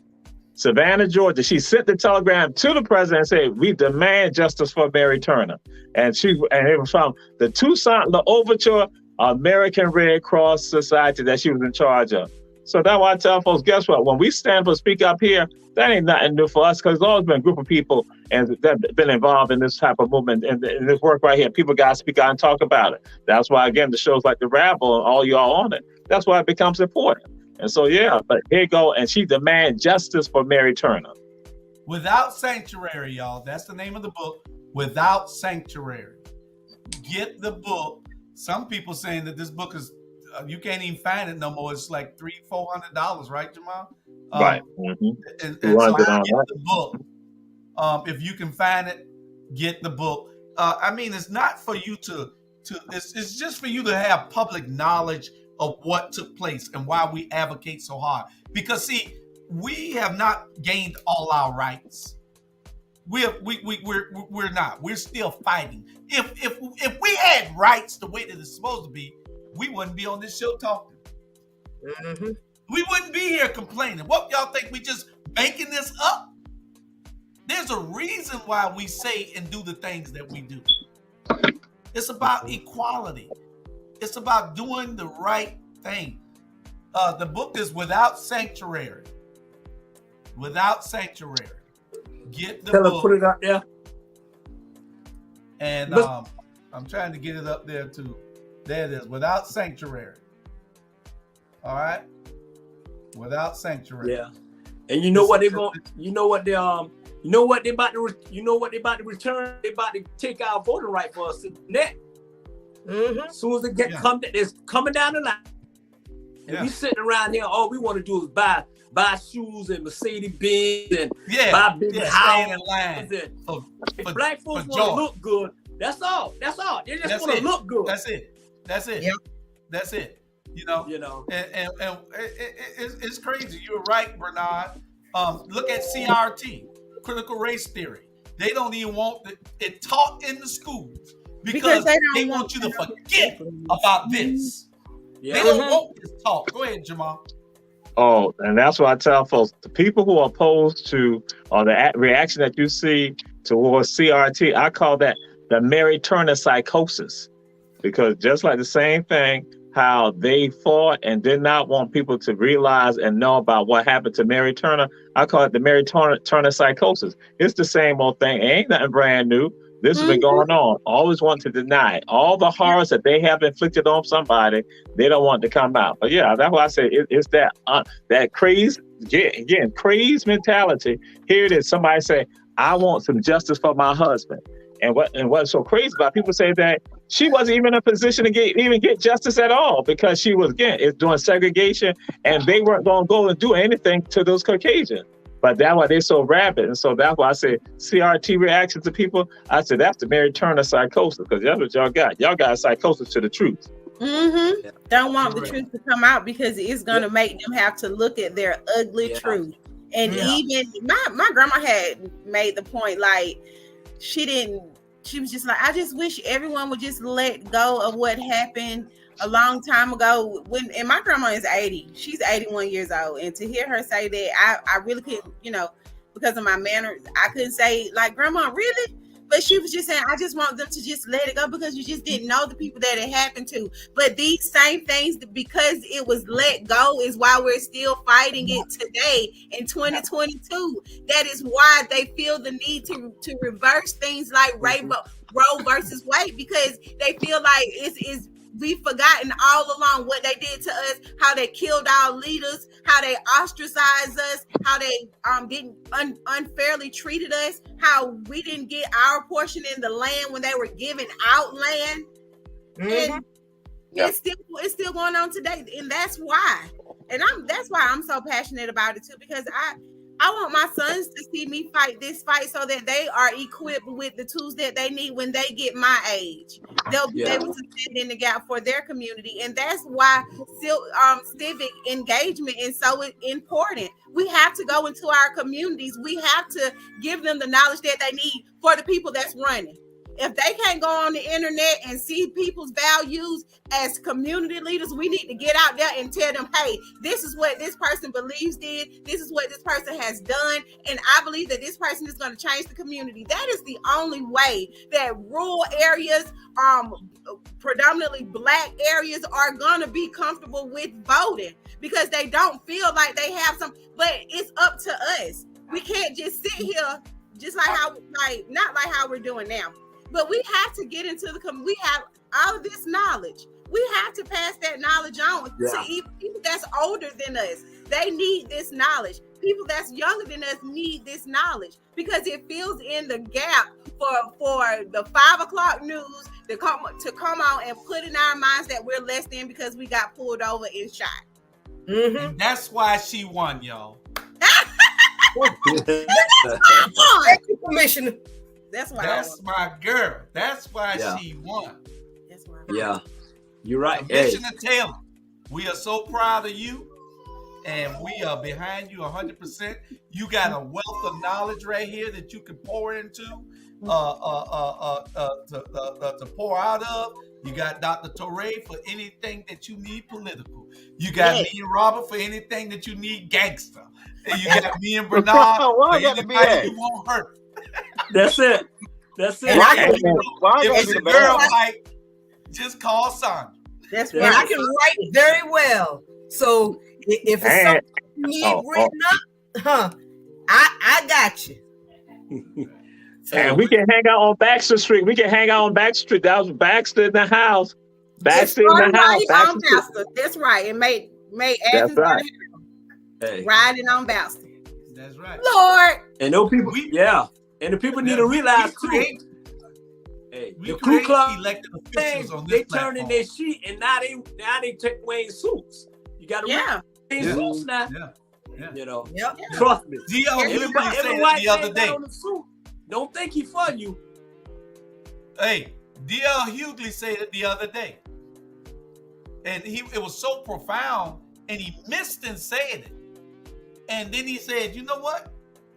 Savannah, Georgia. She sent the telegram to the president and said, we demand justice for Mary Turner. And it was from the Toussaint L'Ouverture American Red Cross Society that she was in charge of. So that's why I tell folks, guess what? When we stand for Speak Up Here, that ain't nothing new for us, because there's always been a group of people and that have been involved in this type of movement and in this work right here. People got to speak out and talk about it. That's why, again, the shows like the Rabble and all y'all on it, that's why it becomes important. And so, but here you go. And she demands justice for Mary Turner. Without Sanctuary, y'all. That's the name of the book. Without Sanctuary. Get the book. Some people saying that this book is, you can't even find it no more. It's like $300-400, right, Jamal? Right. And so I get the book. If you can find it, get the book. I mean, it's not for you it's just for you to have public knowledge of what took place and why we advocate so hard. Because see, we have not gained all our rights. We're not. We're still fighting. If we had rights the way that it's supposed to be, we wouldn't be on this show talking. Mm-hmm. We wouldn't be here complaining. What y'all think? We just making this up? There's a reason why we say and do the things that we do. It's about equality. It's about doing the right thing. The book is Without Sanctuary. Without Sanctuary. Get the book. Put it out there. And I'm trying to get it up there too. There it is. Without Sanctuary. All right. Without Sanctuary. Yeah. And you know what they're going? You know what they about to return? They about to take our voting right for us next. Mm-hmm. As soon as it it's coming down the line. And we sitting around here, all we want to do is buy shoes and Mercedes-Benz and buy big houses. In line if black folks want to look good, that's all. They just want to look good. That's it. Yep. That's it. You know. And it's crazy. You're right, Bernard. Look at CRT, critical race theory. They don't even want it taught in the schools because they want you to forget about this. Yeah. They don't want this talk. Go ahead, Jamal. Oh, and that's what I tell folks. The people who are opposed to, or the reaction that you see towards CRT, I call that the Mary Turner psychosis. Because just like the same thing, how they fought and did not want people to realize and know about what happened to Mary Turner, I call it the Mary Turner psychosis. It's the same old thing. It ain't nothing brand new. This has been going on. Always want to deny it. All the horrors that they have inflicted on somebody, they don't want to come out. But yeah, that's why I say it's that craze, again, craze mentality. Here it is. Somebody say, I want some justice for my husband. And what's so crazy about people say that she wasn't even in a position to get justice at all because she was, again, it's doing segregation and they weren't going to go and do anything to those Caucasians. But that's why they're so rabid. And so that's why I say CRT reaction to people, I said that's the Mary Turner psychosis because that's what y'all got. Y'all got a psychosis to the truth. Mm-hmm. Don't want the truth to come out because it's going to make them have to look at their ugly truth. And even my grandma had made the point, like, she was just like, I just wish everyone would just let go of what happened a long time ago. And my grandma is 80, she's 81 years old. And to hear her say that, I really couldn't, because of my manners, I couldn't say like, Grandma, really? But she was just saying, I just want them to just let it go because you just didn't know the people that it happened to. But these same things, because it was let go, is why we're still fighting it today in 2022. That is why they feel the need to reverse things like Roe versus Wade, because they feel like we've forgotten all along what they did to us, how they killed our leaders, how they ostracized us, how they didn't unfairly treated us, how we didn't get our portion in the land when they were giving out land. And it's still going on today. And that's why. And that's why I'm so passionate about it too, because I want my sons to see me fight this fight so that they are equipped with the tools that they need when they get my age. They'll be able to stand in the gap for their community. And that's why civic engagement is so important. We have to go into our communities. We have to give them the knowledge that they need for the people that's running. If they can't go on the internet and see people's values as community leaders, we need to get out there and tell them, hey, this is what this person believes in. This is what this person has done. And I believe that this person is going to change the community. That is the only way that rural areas, predominantly Black areas, are going to be comfortable with voting, because they don't feel like they have some, but it's up to us. We can't just sit here just like not like how we're doing now. But we have to get into we have all of this knowledge. We have to pass that knowledge on to people that's older than us. They need this knowledge. People that's younger than us need this knowledge, because it fills in the gap for the 5 o'clock news to come on and put in our minds that we're less than because we got pulled over and shot. And that's why she won, y'all. Thank you, Commissioner. That's my girl. That's why she won. That's why. Yeah, you're right. Commissioner Taylor, we are so proud of you, and we are behind you 100%. You got a wealth of knowledge right here that you can pour into, to pour out of. You got Dr. Torre for anything that you need political. You got me and Robert for anything that you need gangster. And you got me and Bernard for anybody you won't hurt. That's it. If it's a girl fight, just call Sandra. That's right. I can write very well. So if it's something you need written up, I got you. And we can hang out on Baxter Street. That was Baxter in the house. Baxter in the house. Baxter. That's right. And made Athens riding on Baxter. That's right. Lord. And those people, and the people need to realize too. The Ku Klux elected officials on this they turn in their sheet, and now they take wearing suits. You got to wear suits now. Trust me. Every white the other day. On the suit. Don't think he for you. Hey, D.L. Hughley said it the other day, and it was so profound, and he missed in saying it. And then he said, you know what?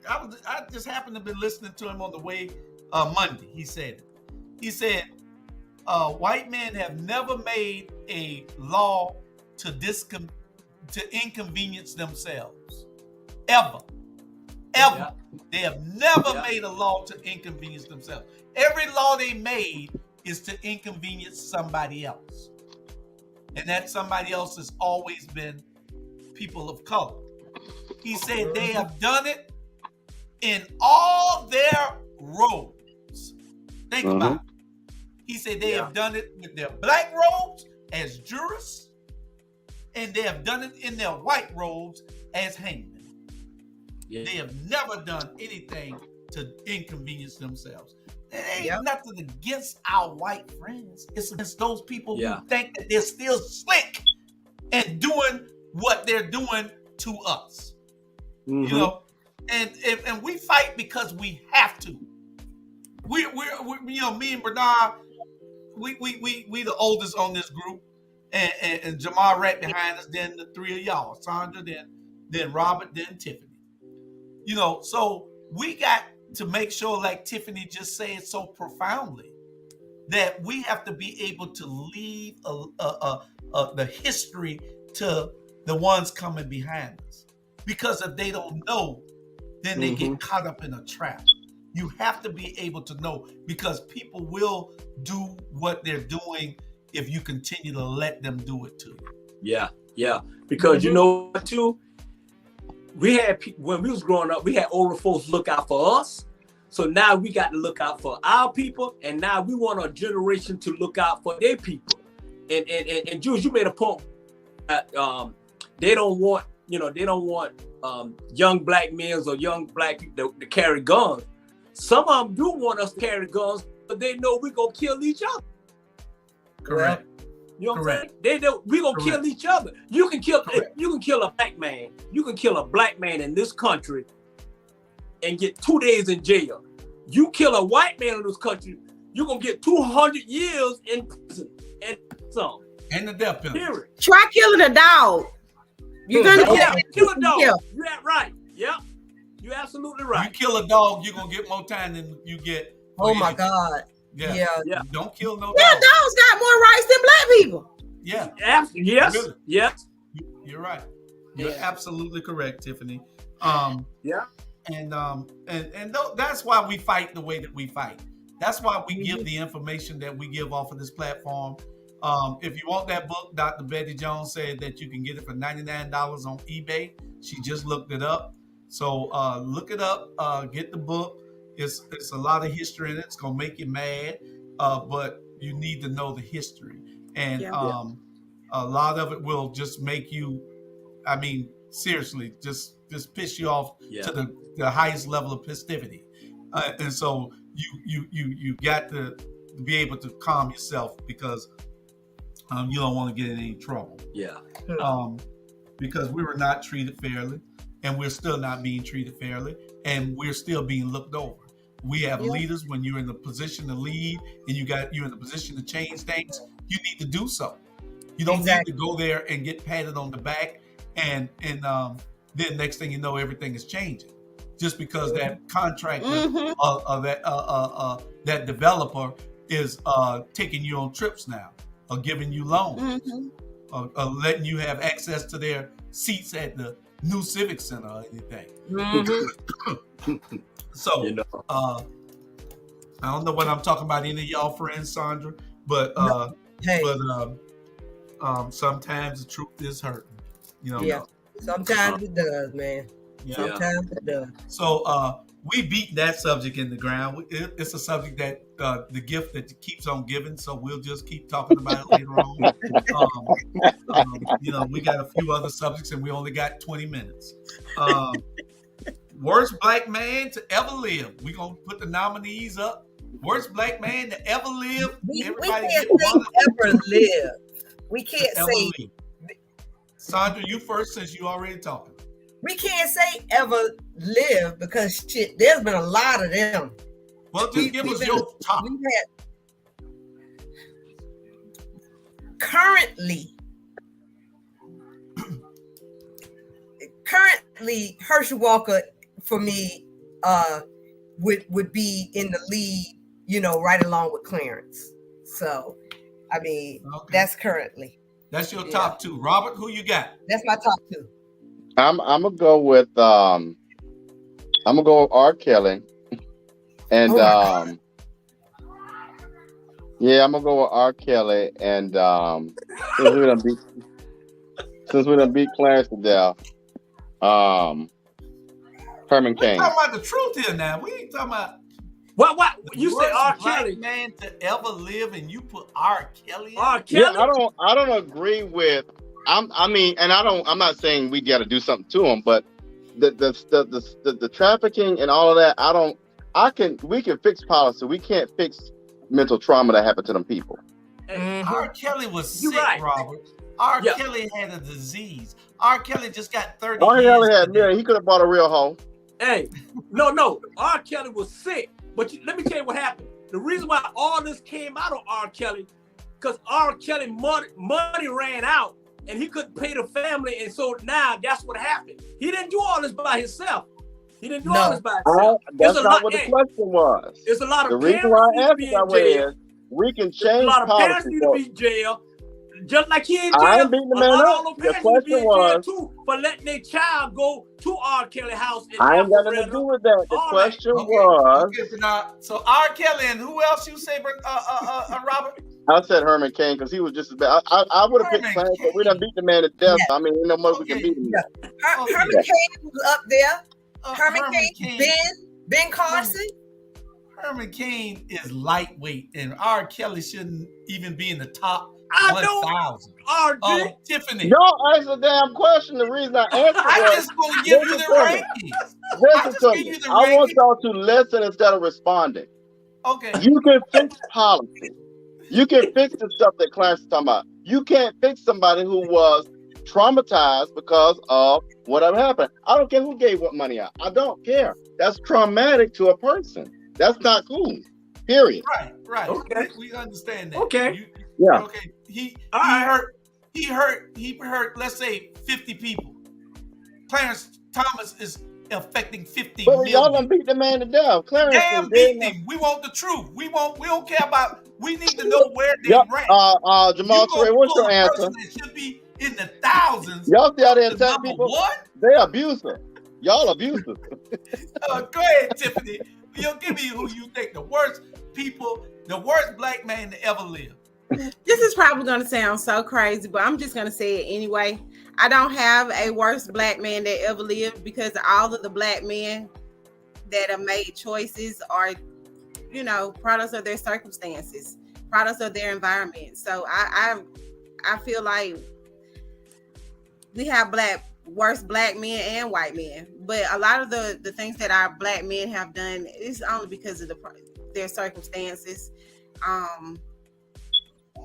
I just happened to be listening to him on the way Monday. He said white men have never made a law to inconvenience themselves. Ever. Yeah. They have never made a law to inconvenience themselves. Every law they made is to inconvenience somebody else. And that somebody else has always been people of color. He said they have done it in all their robes. Think about it. He said they have done it with their black robes as jurists, and they have done it in their white robes as hangmen. Yeah. They have never done anything to inconvenience themselves. It ain't nothing against our white friends. It's against those people who think that they're still slick and doing what they're doing to us. You know, and we fight because we have to. We you know, me and Bernard, we the oldest on this group, and Jamal right behind us. Then the three of y'all, Sandra, then Robert, then Tiffany. You know, so we got to make sure, like Tiffany just said so profoundly, that we have to be able to leave the history to the ones coming behind us. Because if they don't know, then they get caught up in a trap. You have to be able to know, because people will do what they're doing if you continue to let them do it too. Yeah. Because you know what, too? We had people, when we was growing up, we had older folks look out for us. So now we got to look out for our people, and now we want our generation to look out for their people. And Jules, you made a point. They don't want young black men or young black people to carry guns. Some of them do want us to carry guns, but they know we're gonna kill each other. Correct. You know what I'm saying? They know we're gonna kill each other. You can kill a black man. You can kill a black man in this country and get 2 days in jail. You kill a white man in this country, you're gonna get 200 years in prison and some. And the death penalty. Period. Try killing a dog. You're gonna kill a dog. You're right. Yep. You're absolutely right. You kill a dog, you're gonna get more time than you get. Oh my God. Yeah. Don't kill no dog. Yeah, dogs got more rights than black people. Yeah. Yes. Really. Yes. You're right. You're absolutely correct, Tiffany. And that's why we fight the way that we fight. That's why we give the information that we give off of this platform. If you want that book, Dr. Betty Jones said that you can get it for $99 on eBay. She just looked it up. So look it up, get the book. It's a lot of history in it. It's gonna make you mad, but you need to know the history. And a lot of it will just make you, I mean, seriously, just piss you off to the highest level of festivity. And so you got to be able to calm yourself, because you don't want to get in any trouble. Because we were not treated fairly, and we're still not being treated fairly, and we're still being looked over. We have leaders. When you're in the position to lead and you're in the position to change things, you need to do so. You don't need to go there and get patted on the back, and then next thing you know, everything is changing just because that contractor that developer is taking you on trips now, or giving you loans, or letting you have access to their seats at the new Civic Center or anything. So I don't know what I'm talking about, any of y'all friends, Sandra, but sometimes the truth is hurting. Sometimes it does, man. Sometimes it does. So we beat that subject in the ground. It's a subject that the gift that keeps on giving. So we'll just keep talking about it later on. We got a few other subjects, and we only got 20 minutes. Worst black man to ever live. We're gonna put the nominees up. Worst black man to ever live. We can't say ever live. We can't say. Live. Sandra, you first, since you already talking. We can't say ever live, because shit, there's been a lot of them. Well, just give us your top. Currently, Herschel Walker, for me, would be in the lead, you know, right along with Clarence. So, I mean, that's currently. That's your top two. Robert, who you got? That's my top two. I'm gonna go with R. Kelly, and yeah, I'm gonna go with R. Kelly, and since we done beat Clarence to death, Herman Cain. We're talking about the truth here now. We ain't talking about what you say R. Kelly man to ever live, and you put R. Kelly. R. Kelly. Yeah, I don't agree with. I'm not saying we got to do something to him, but the trafficking and all of that. We can fix policy. We can't fix mental trauma that happened to them people. R. Kelly was sick, right. Robert. R. Kelly had a disease. R. Kelly just got 30 R. years. Kelly had million. He could have bought a real hoe. Hey, no. R. Kelly was sick. But let me tell you what happened. The reason why all this came out on R. Kelly, because R. Kelly money ran out and he couldn't pay the family. And so now that's what happened. He didn't do all this by himself. That's not what the question was. There's a lot of the reason why I asked that way is we can change a lot of parents need to be in jail. Just like he in jail. I ain't beating the man up. The question was too for letting their child go to R. Kelly house. I ain't got nothing to do with that. The question was. So R. Kelly and who else you say, Robert? I said Herman Cain because he was just as bad. I would have picked Clarence, but we done beat the man to death. Yeah. I mean, no more we can beat him. Yeah. Herman Cain was up there. Herman Cain, Ben Carson. Herman Cain is lightweight, and R. Kelly shouldn't even be in the top 1,000. Tiffany. Y'all asked a damn question. The reason I answered I just want to give you the rankings. I want y'all to listen instead of responding. Okay. You can fix policy. You can fix the stuff that Clarence is talking about. You can't fix somebody who was traumatized because of whatever happened. I don't care who gave what money out. I don't care. That's traumatic to a person. That's not cool. Period. Right. Okay. We understand that. Okay. Okay. He hurt, let's say 50 people. Clarence Thomas is affecting 50 but million. Y'all done beat the man to death. Clarence beat him. We want the truth. We don't care about. We need to know where they rank. Jamal Trey, what's your answer? That should be in the thousands. Y'all see how they attack people? What? They abusive. Y'all abusive. Go ahead, Tiffany. Give me who you think the worst black man to ever live. This is probably going to sound so crazy, but I'm just going to say it anyway. I don't have a worst black man that ever lived because all of the black men that have made choices are, products of their circumstances, products of their environment. So I feel like we have worst black men and white men, but a lot of the things that our black men have done is only because of their circumstances.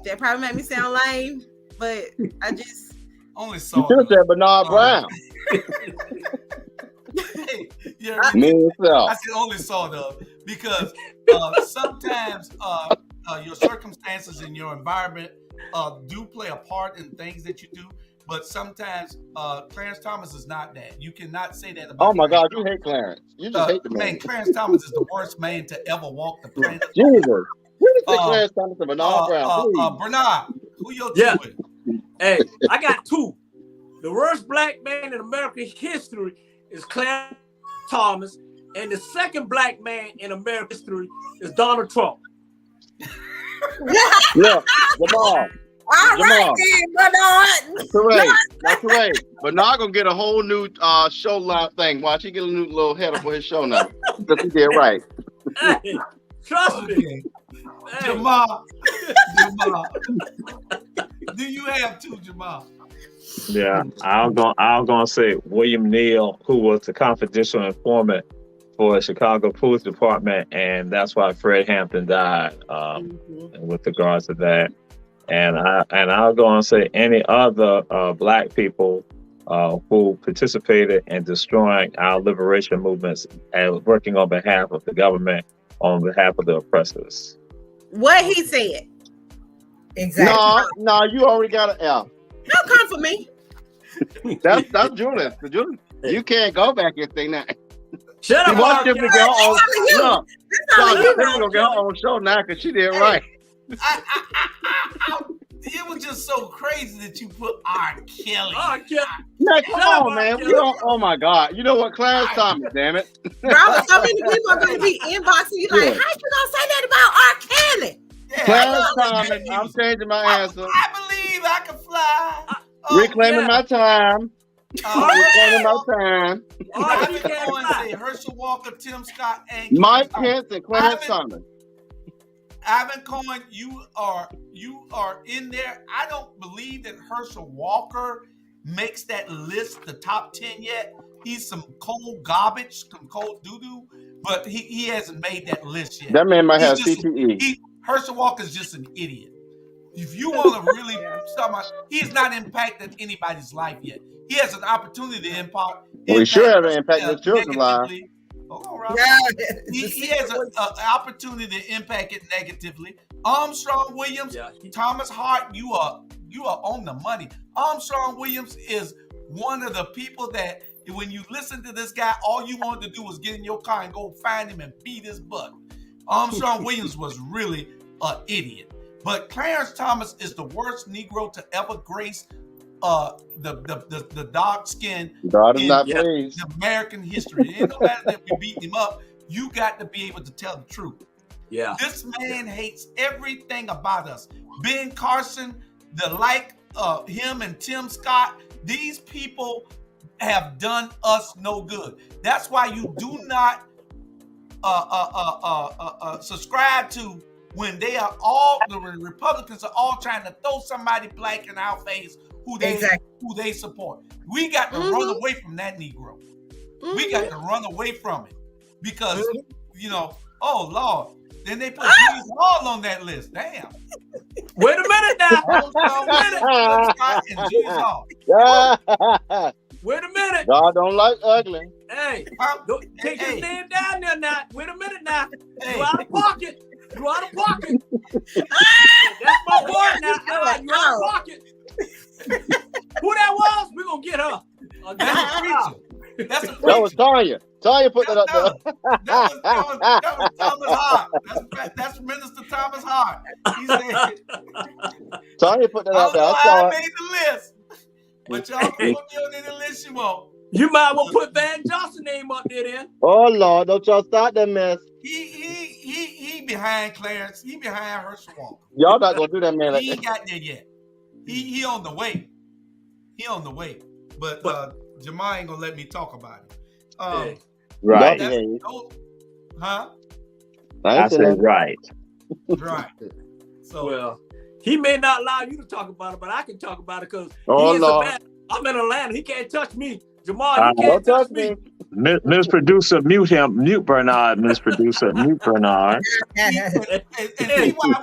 That probably made me sound lame, but I just only saw. You should have said Bernard Brown. I said only sort of because sometimes your circumstances and your environment do play a part in things that you do. But sometimes Clarence Thomas is not that. You cannot say that about. Oh my God, you hate Clarence. You just hate the man. Clarence Thomas is the worst man to ever walk the planet. Jesus. Clarence Thomas and Bernard Brown. Bernard, who your two with? Hey, I got two. The worst black man in American history is Clarence Thomas, and the second black man in American history is Donald Trump. Yeah, Jamal. All right, then, Bernard. That's right. Bernard gonna get a whole new show line thing. Watch, he get a new little header for his show now. Because he did right. Hey, trust me. Hey. Jamal. Do you have two, Jamal? Yeah, I'm gonna say William Neal, who was the confidential informant for the Chicago Police Department, and that's why Fred Hampton died. With regards to that. And I'll go and say any other black people who participated in destroying our liberation movements and working on behalf of the government, on behalf of the oppressors. What he said. Exactly. No, you already got an F. Don't come for me. That's Julius. Julius, you can't go back and say that. Shut up, Watch R. Tiffany get her own. Look, That's Tiffany gonna get her own show now because she did right. It was just so crazy that you put R. Kelly. R. Kelly. Man, come on, man. We don't, oh my God. You know what? Clarence Thomas, damn it. Robert, so many people are going to be inboxing you like, how you going to say that about R. Kelly? Yeah, Clarence Thomas, I'm changing my answer. I believe I can fly. Reclaiming my time. Reclaiming my time. I've been going to say Herschel Walker, Tim Scott, and Mike Pence and Clarence Thomas. Ivan Cohen, you are in there. I don't believe that Herschel Walker makes that list, the top 10 yet. He's some cold garbage, some cold doo-doo, but he hasn't made that list yet. That man might have CTE. Herschel Walker's just an idiot. If you want to really talk about, he's not impacted anybody's life yet. He has an opportunity to impact. Well, he sure has an impact his children's lives. Hold on, Rob. He has an opportunity to impact it negatively. Armstrong Williams, Thomas Hart, you are on the money. Armstrong Williams is one of the people that when you listen to this guy, all you wanted to do was get in your car and go find him and beat his butt. Armstrong Williams was really an idiot. But Clarence Thomas is the worst Negro to ever grace the dark skin God is not pleased. In American history. It ain't no matter that we beat him up. You got to be able to tell the truth. Yeah. This man hates everything about us. Ben Carson, him and Tim Scott, these people have done us no good. That's why you do not subscribe to when they are all, the Republicans are all trying to throw somebody black in our face who they support. We got to run away from that Negro. We got to run away from it because, oh Lord, then they put Julius Hall on that list. Damn. Wait a minute now. Wait a minute. God don't like ugly. Hey, take his name down there now. Wait a minute now. You out of pocket. You out of pocket. That's my boy now. You out of pocket. Who that was? We're going to get her. That was Tanya. Tanya put that up there. That was Thomas Hart. That's Minister Thomas Hart. He said, Tanya put that up there. I made the list. But y'all can put me on any list you want. You might well put Van Johnson name up there then. Oh Lord, don't y'all start that mess. He behind Clarence. He behind Herschel Walker. Y'all not gonna do that, man. He ain't got there yet. He on the way. He on the way. But Jamal ain't gonna let me talk about it. Right. Huh? I said right. Right. So well, he may not allow you to talk about it, but I can talk about it because I'm in Atlanta. He can't touch me. Jamal, you can't touch me. Miss Producer, mute him. Mute Bernard, Miss Producer. Mute Bernard. and see why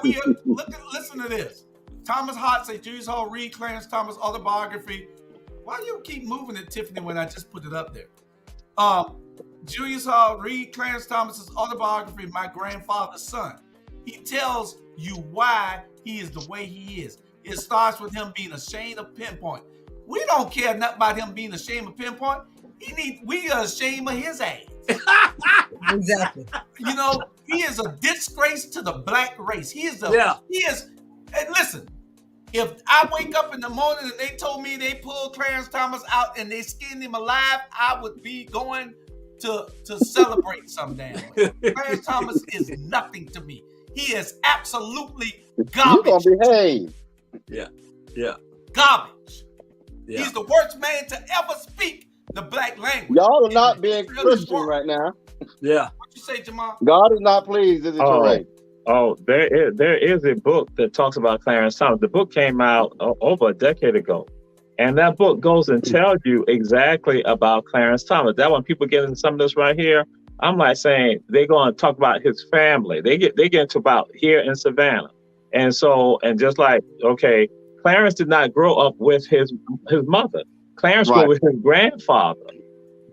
listen to this. Thomas Hart say Julius Hall, read Clarence Thomas' autobiography. Why do you keep moving it, Tiffany, when I just put it up there? Julius Hall, read Clarence Thomas's autobiography, My Grandfather's Son. He tells you why he is the way he is. It starts with him being ashamed of Pinpoint. We don't care nothing about him being ashamed of Pinpoint. We are ashamed of his ass. Exactly. He is a disgrace to the black race. And listen, if I wake up in the morning and they told me they pulled Clarence Thomas out and they skinned him alive, I would be going to celebrate some damn way. Clarence Thomas is nothing to me. He is absolutely garbage. You gonna behave. Yeah. Garbage. Yeah. He's the worst man to ever speak the black language. Y'all are not being Christian right now. Yeah. What you say, Jamal? God is not pleased, is it correct? Oh, there is a book that talks about Clarence Thomas. The book came out over a decade ago. And that book goes and tells you exactly about Clarence Thomas. That when people get into some of this right here, I'm like saying they're going to talk about his family. They get into about here in Savannah. And just like, okay, Clarence did not grow up with his mother. Clarence grew up with his grandfather.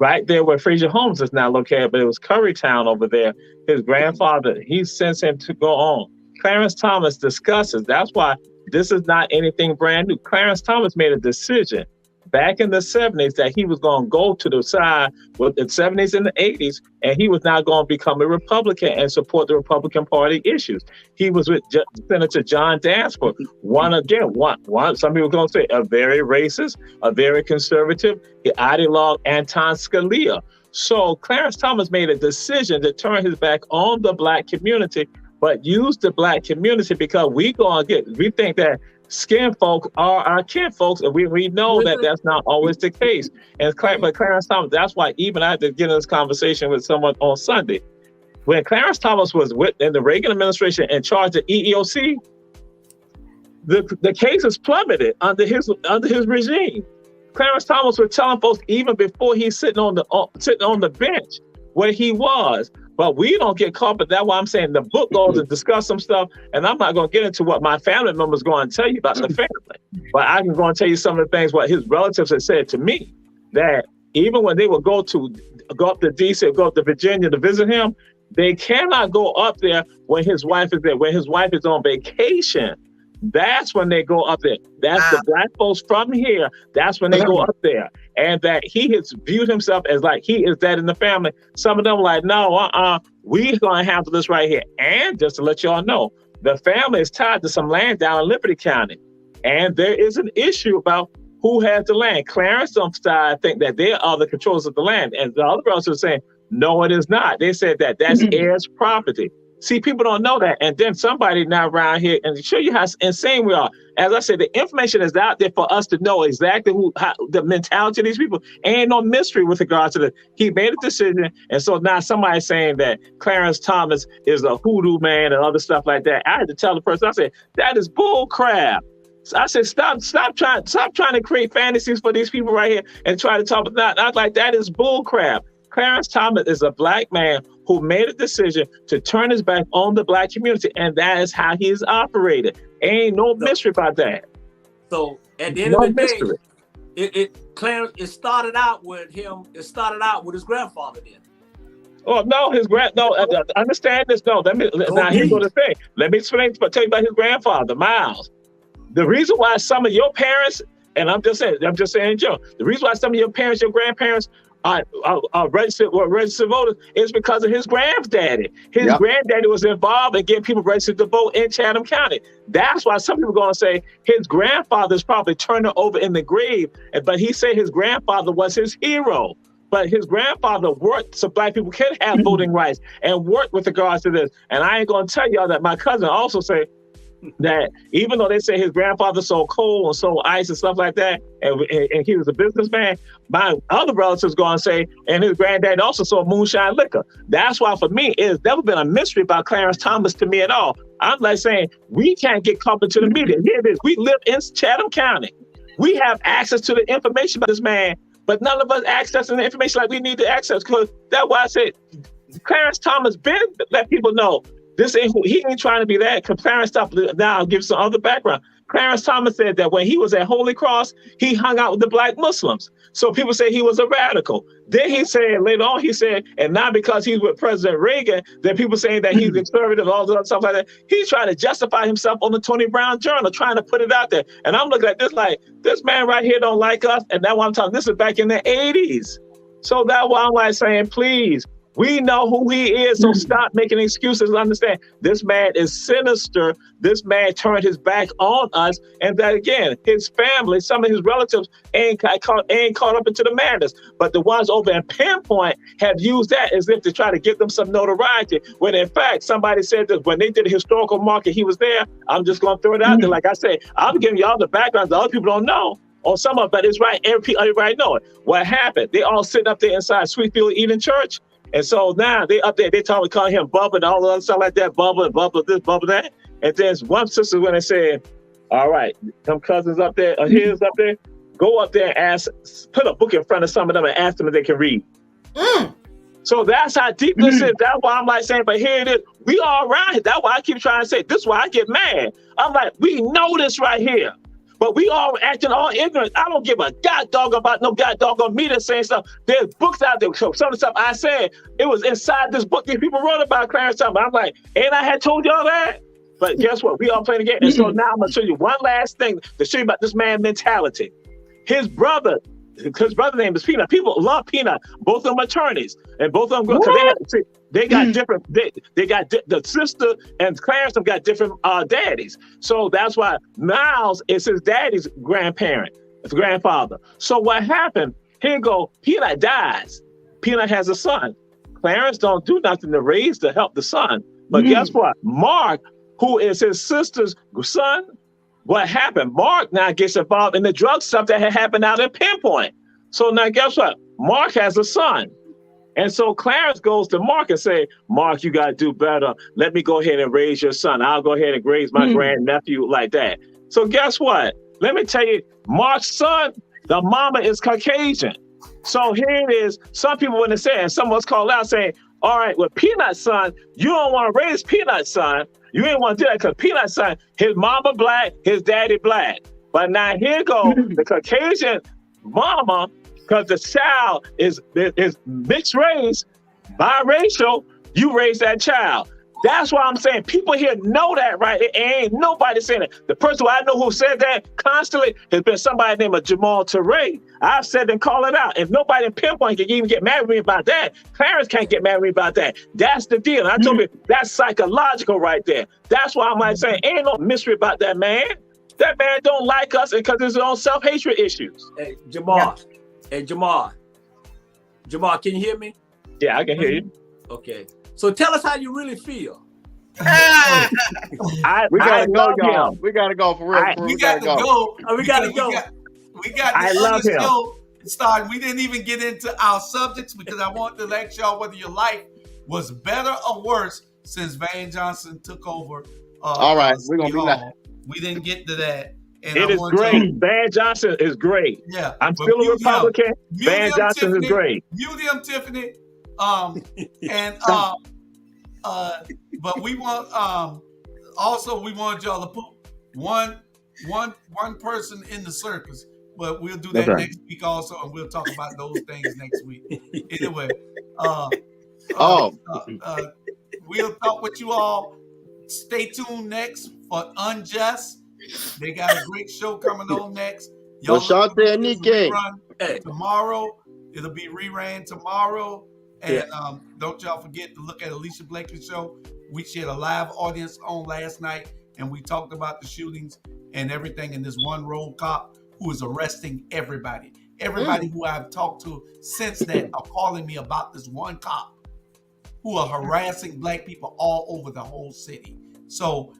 Right there where Fraser Holmes is now located, but it was Currytown over there. His grandfather, he sends him to go on. Clarence Thomas discusses. That's why this is not anything brand new. Clarence Thomas made a decision back in the 70s that he was going to go to the side with the 70s and the 80s, and he was now going to become a Republican and support the Republican Party issues. He was with Senator John Danforth, one some people are going to say a very racist, a very conservative, the ideologue Anton Scalia. So Clarence Thomas made a decision to turn his back on the Black community, but use the Black community because we think that skin folk are our kin folks, and we know that that's not always the case. And but Clarence Thomas, that's why even I had to get in this conversation with someone on Sunday. When Clarence Thomas was in the Reagan administration in charge of EEOC, the cases plummeted under his regime. Clarence Thomas was telling folks even before he's sitting on the bench where he was. But we don't get caught, but that's why I'm saying the book goes and discuss some stuff, and I'm not going to get into what my family members going to tell you about the family. But I can go and tell you some of the things what his relatives had said to me, that even when they would go up to DC, go up to Virginia to visit him, they cannot go up there when his wife is there. When his wife is on vacation, that's when they go up there. That's the Black folks from here. That's when they go up there. And that he has viewed himself as like he is that in the family. Some of them like, no, we're going to handle this right here. And just to let y'all know, the family is tied to some land down in Liberty County. And there is an issue about who has the land. Clarence side think that they are the controllers of the land. And the other brothers are saying, no, it is not. They said that that's heirs' property. See, people don't know that. And then somebody now around here, and to show you how insane we are. As I said, the information is out there for us to know exactly how the mentality of these people. Ain't no mystery with regards to he made a decision. And so now somebody's saying that Clarence Thomas is a hoodoo man and other stuff like that. I had to tell the person, I said, that is bull crap. So I said, stop trying to create fantasies for these people right here and try to talk about that. I was like, that is bull crap. Clarence Thomas is a Black man who made a decision to turn his back on the Black community, and that is how he is operated. Ain't no mystery about that. So at the end of the day, Clarence, it started out with him. It started out with his grandfather. Then. Oh no, understand this. No, now here's what the thing. Let me tell you about his grandfather, Miles. The reason why some of your parents, and I'm just saying, Joe, the reason why some of your parents, your grandparents are registered voters is because of his granddaddy. His granddaddy was involved in getting people registered to vote in Chatham County. That's why some people are going to say his grandfather's probably turned it over in the grave, but he said his grandfather was his hero. But his grandfather worked so Black people can have voting rights and worked with regards to this. And I ain't going to tell y'all that my cousin also said that even though they say his grandfather sold coal and sold ice and stuff like that, and he was a businessman, my other relatives go and say, and his granddad also sold moonshine liquor. That's why for me, it's never been a mystery about Clarence Thomas to me at all. I'm like saying, we can't get caught into the media. Here it is. We live in Chatham County. We have access to the information about this man, but none of us accessing the information like we need to access, because that's why I said Clarence Thomas been let people know he ain't trying to be that. Clarence Thomas, now I'll give some other background. Clarence Thomas said that when he was at Holy Cross, he hung out with the Black Muslims. So people say he was a radical. Then he said, later on, and not because he's with President Reagan, then people saying that he's conservative, all that stuff like that. He's trying to justify himself on the Tony Brown Journal, trying to put it out there. And I'm looking at this like, this man right here don't like us. And that's why I'm talking, this is back in the 80s. So that's why I'm like saying, please, we know who he is, so stop making excuses. Understand, this man is sinister. This man turned his back on us, and that again, his family, some of his relatives ain't caught up into the madness. But the ones over in Pinpoint have used that as if to try to give them some notoriety. When in fact, somebody said that when they did a historical market, he was there. I'm just going to throw it out there. Like I say, I'm giving y'all the background. The other people don't know. Or some of it, but it's right. Everybody know it. What happened? They all sitting up there inside Sweetfield Eden Church. And so now they up there, they call him Bubba and all the other stuff like that, Bubba this, Bubba that. And then one sister went and said, all right, them cousins up there, his up there, go up there and put a book in front of some of them and ask them if they can read. So that's how deep this is. That's why I'm like saying, but here it is. We all around here. That's why I keep trying to say, this is why I get mad. I'm like, we know this right here. But we all acting all ignorant. I don't give a god dog about no god dog on me that's saying stuff. There's books out there. So some of the stuff I said, it was inside this book that people wrote about Clarence Thomas. I'm like, and I had told y'all that? But guess what? We all playing the game. And so now I'm going to show you one last thing to show you about this man's mentality. his brother name is Peanut. People love Peanut. Both of them attorneys, and both of them they got different. They got the sister and Clarence have got different daddies. So that's why Miles is his daddy's grandfather. So what happened? Here go, Peanut dies. Peanut has a son. Clarence don't do nothing to help the son. But guess what? Mark, who is his sister's son, what happened? Mark now gets involved in the drug stuff that had happened out in Pinpoint. So now guess what? Mark has a son. And so Clarence goes to Mark and say, Mark, you got to do better. Let me go ahead and raise your son. I'll go ahead and raise my grandnephew like that. So guess what? Let me tell you, Mark's son, the mama is Caucasian. So here it is. Some people wouldn't say, and someone's called out saying, all right, with Peanut's son, you don't want to raise Peanut's son. You ain't want to do that because Peanut's son, his mama black, his daddy black. But now here go the Caucasian mama, because the child is mixed race, biracial, you raise that child. That's why I'm saying people here know that, right? It ain't nobody saying it. The person who I know who said that constantly has been somebody named Jamal Teray. I've said and call it out. If nobody in Pinpoint can even get mad at me about that, Clarence can't get mad at me about that. That's the deal. And I told you that's psychological right there. That's why I'm like saying ain't no mystery about that man. That man don't like us because of his own self-hatred issues. Hey, Jamal. Hey, Jamal. Jamal, can you hear me? Yeah, I can hear you. Okay. So tell us how you really feel. We gotta go, y'all. We gotta go for real. We got to go. We gotta go. We got this show started. We didn't even get into our subjects because I want to ask y'all whether your life was better or worse since Van Johnson took over. All right, we're gonna do that. We didn't get to that. And it is great. Van Johnson is great. Yeah, I'm still a Republican. Van Johnson is great. Mute him, Tiffany. But we want also we want y'all to put one person in the circus, but we'll do that next week also, and we'll talk about those things next week. Anyway, we'll talk with you all. Stay tuned next for Unjust. They got a great show coming on next. Y'all tomorrow. It'll be reran tomorrow. And don't y'all forget to look at Alicia Blakely's show. She had a live audience on last night, and we talked about the shootings and everything in this one road cop who is arresting everybody. Everybody who I've talked to since then are calling me about this one cop who are harassing black people all over the whole city. So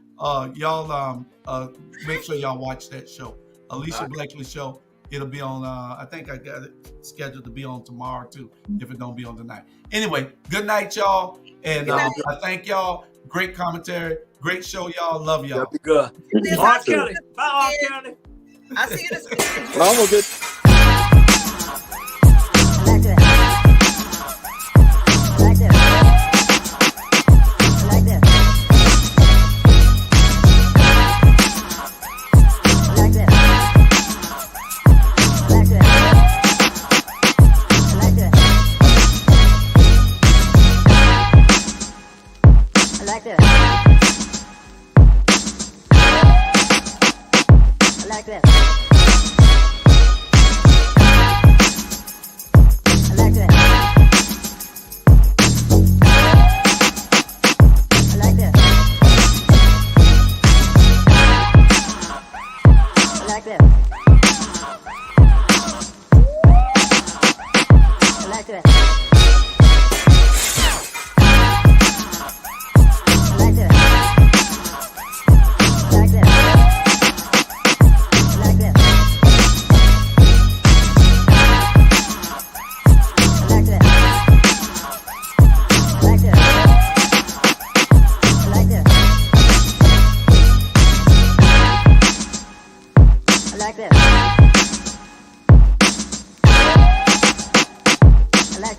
y'all make sure y'all watch that show. Alicia Blakely's show. It'll be on, I think I got it scheduled to be on tomorrow too, if it don't be on tonight. Anyway, good night, y'all. And I thank y'all. Great commentary. Great show, y'all. Love y'all. Be good. Bye, County. Bye, County. I see you this weekend. Almost good.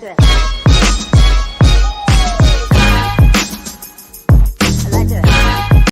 like this.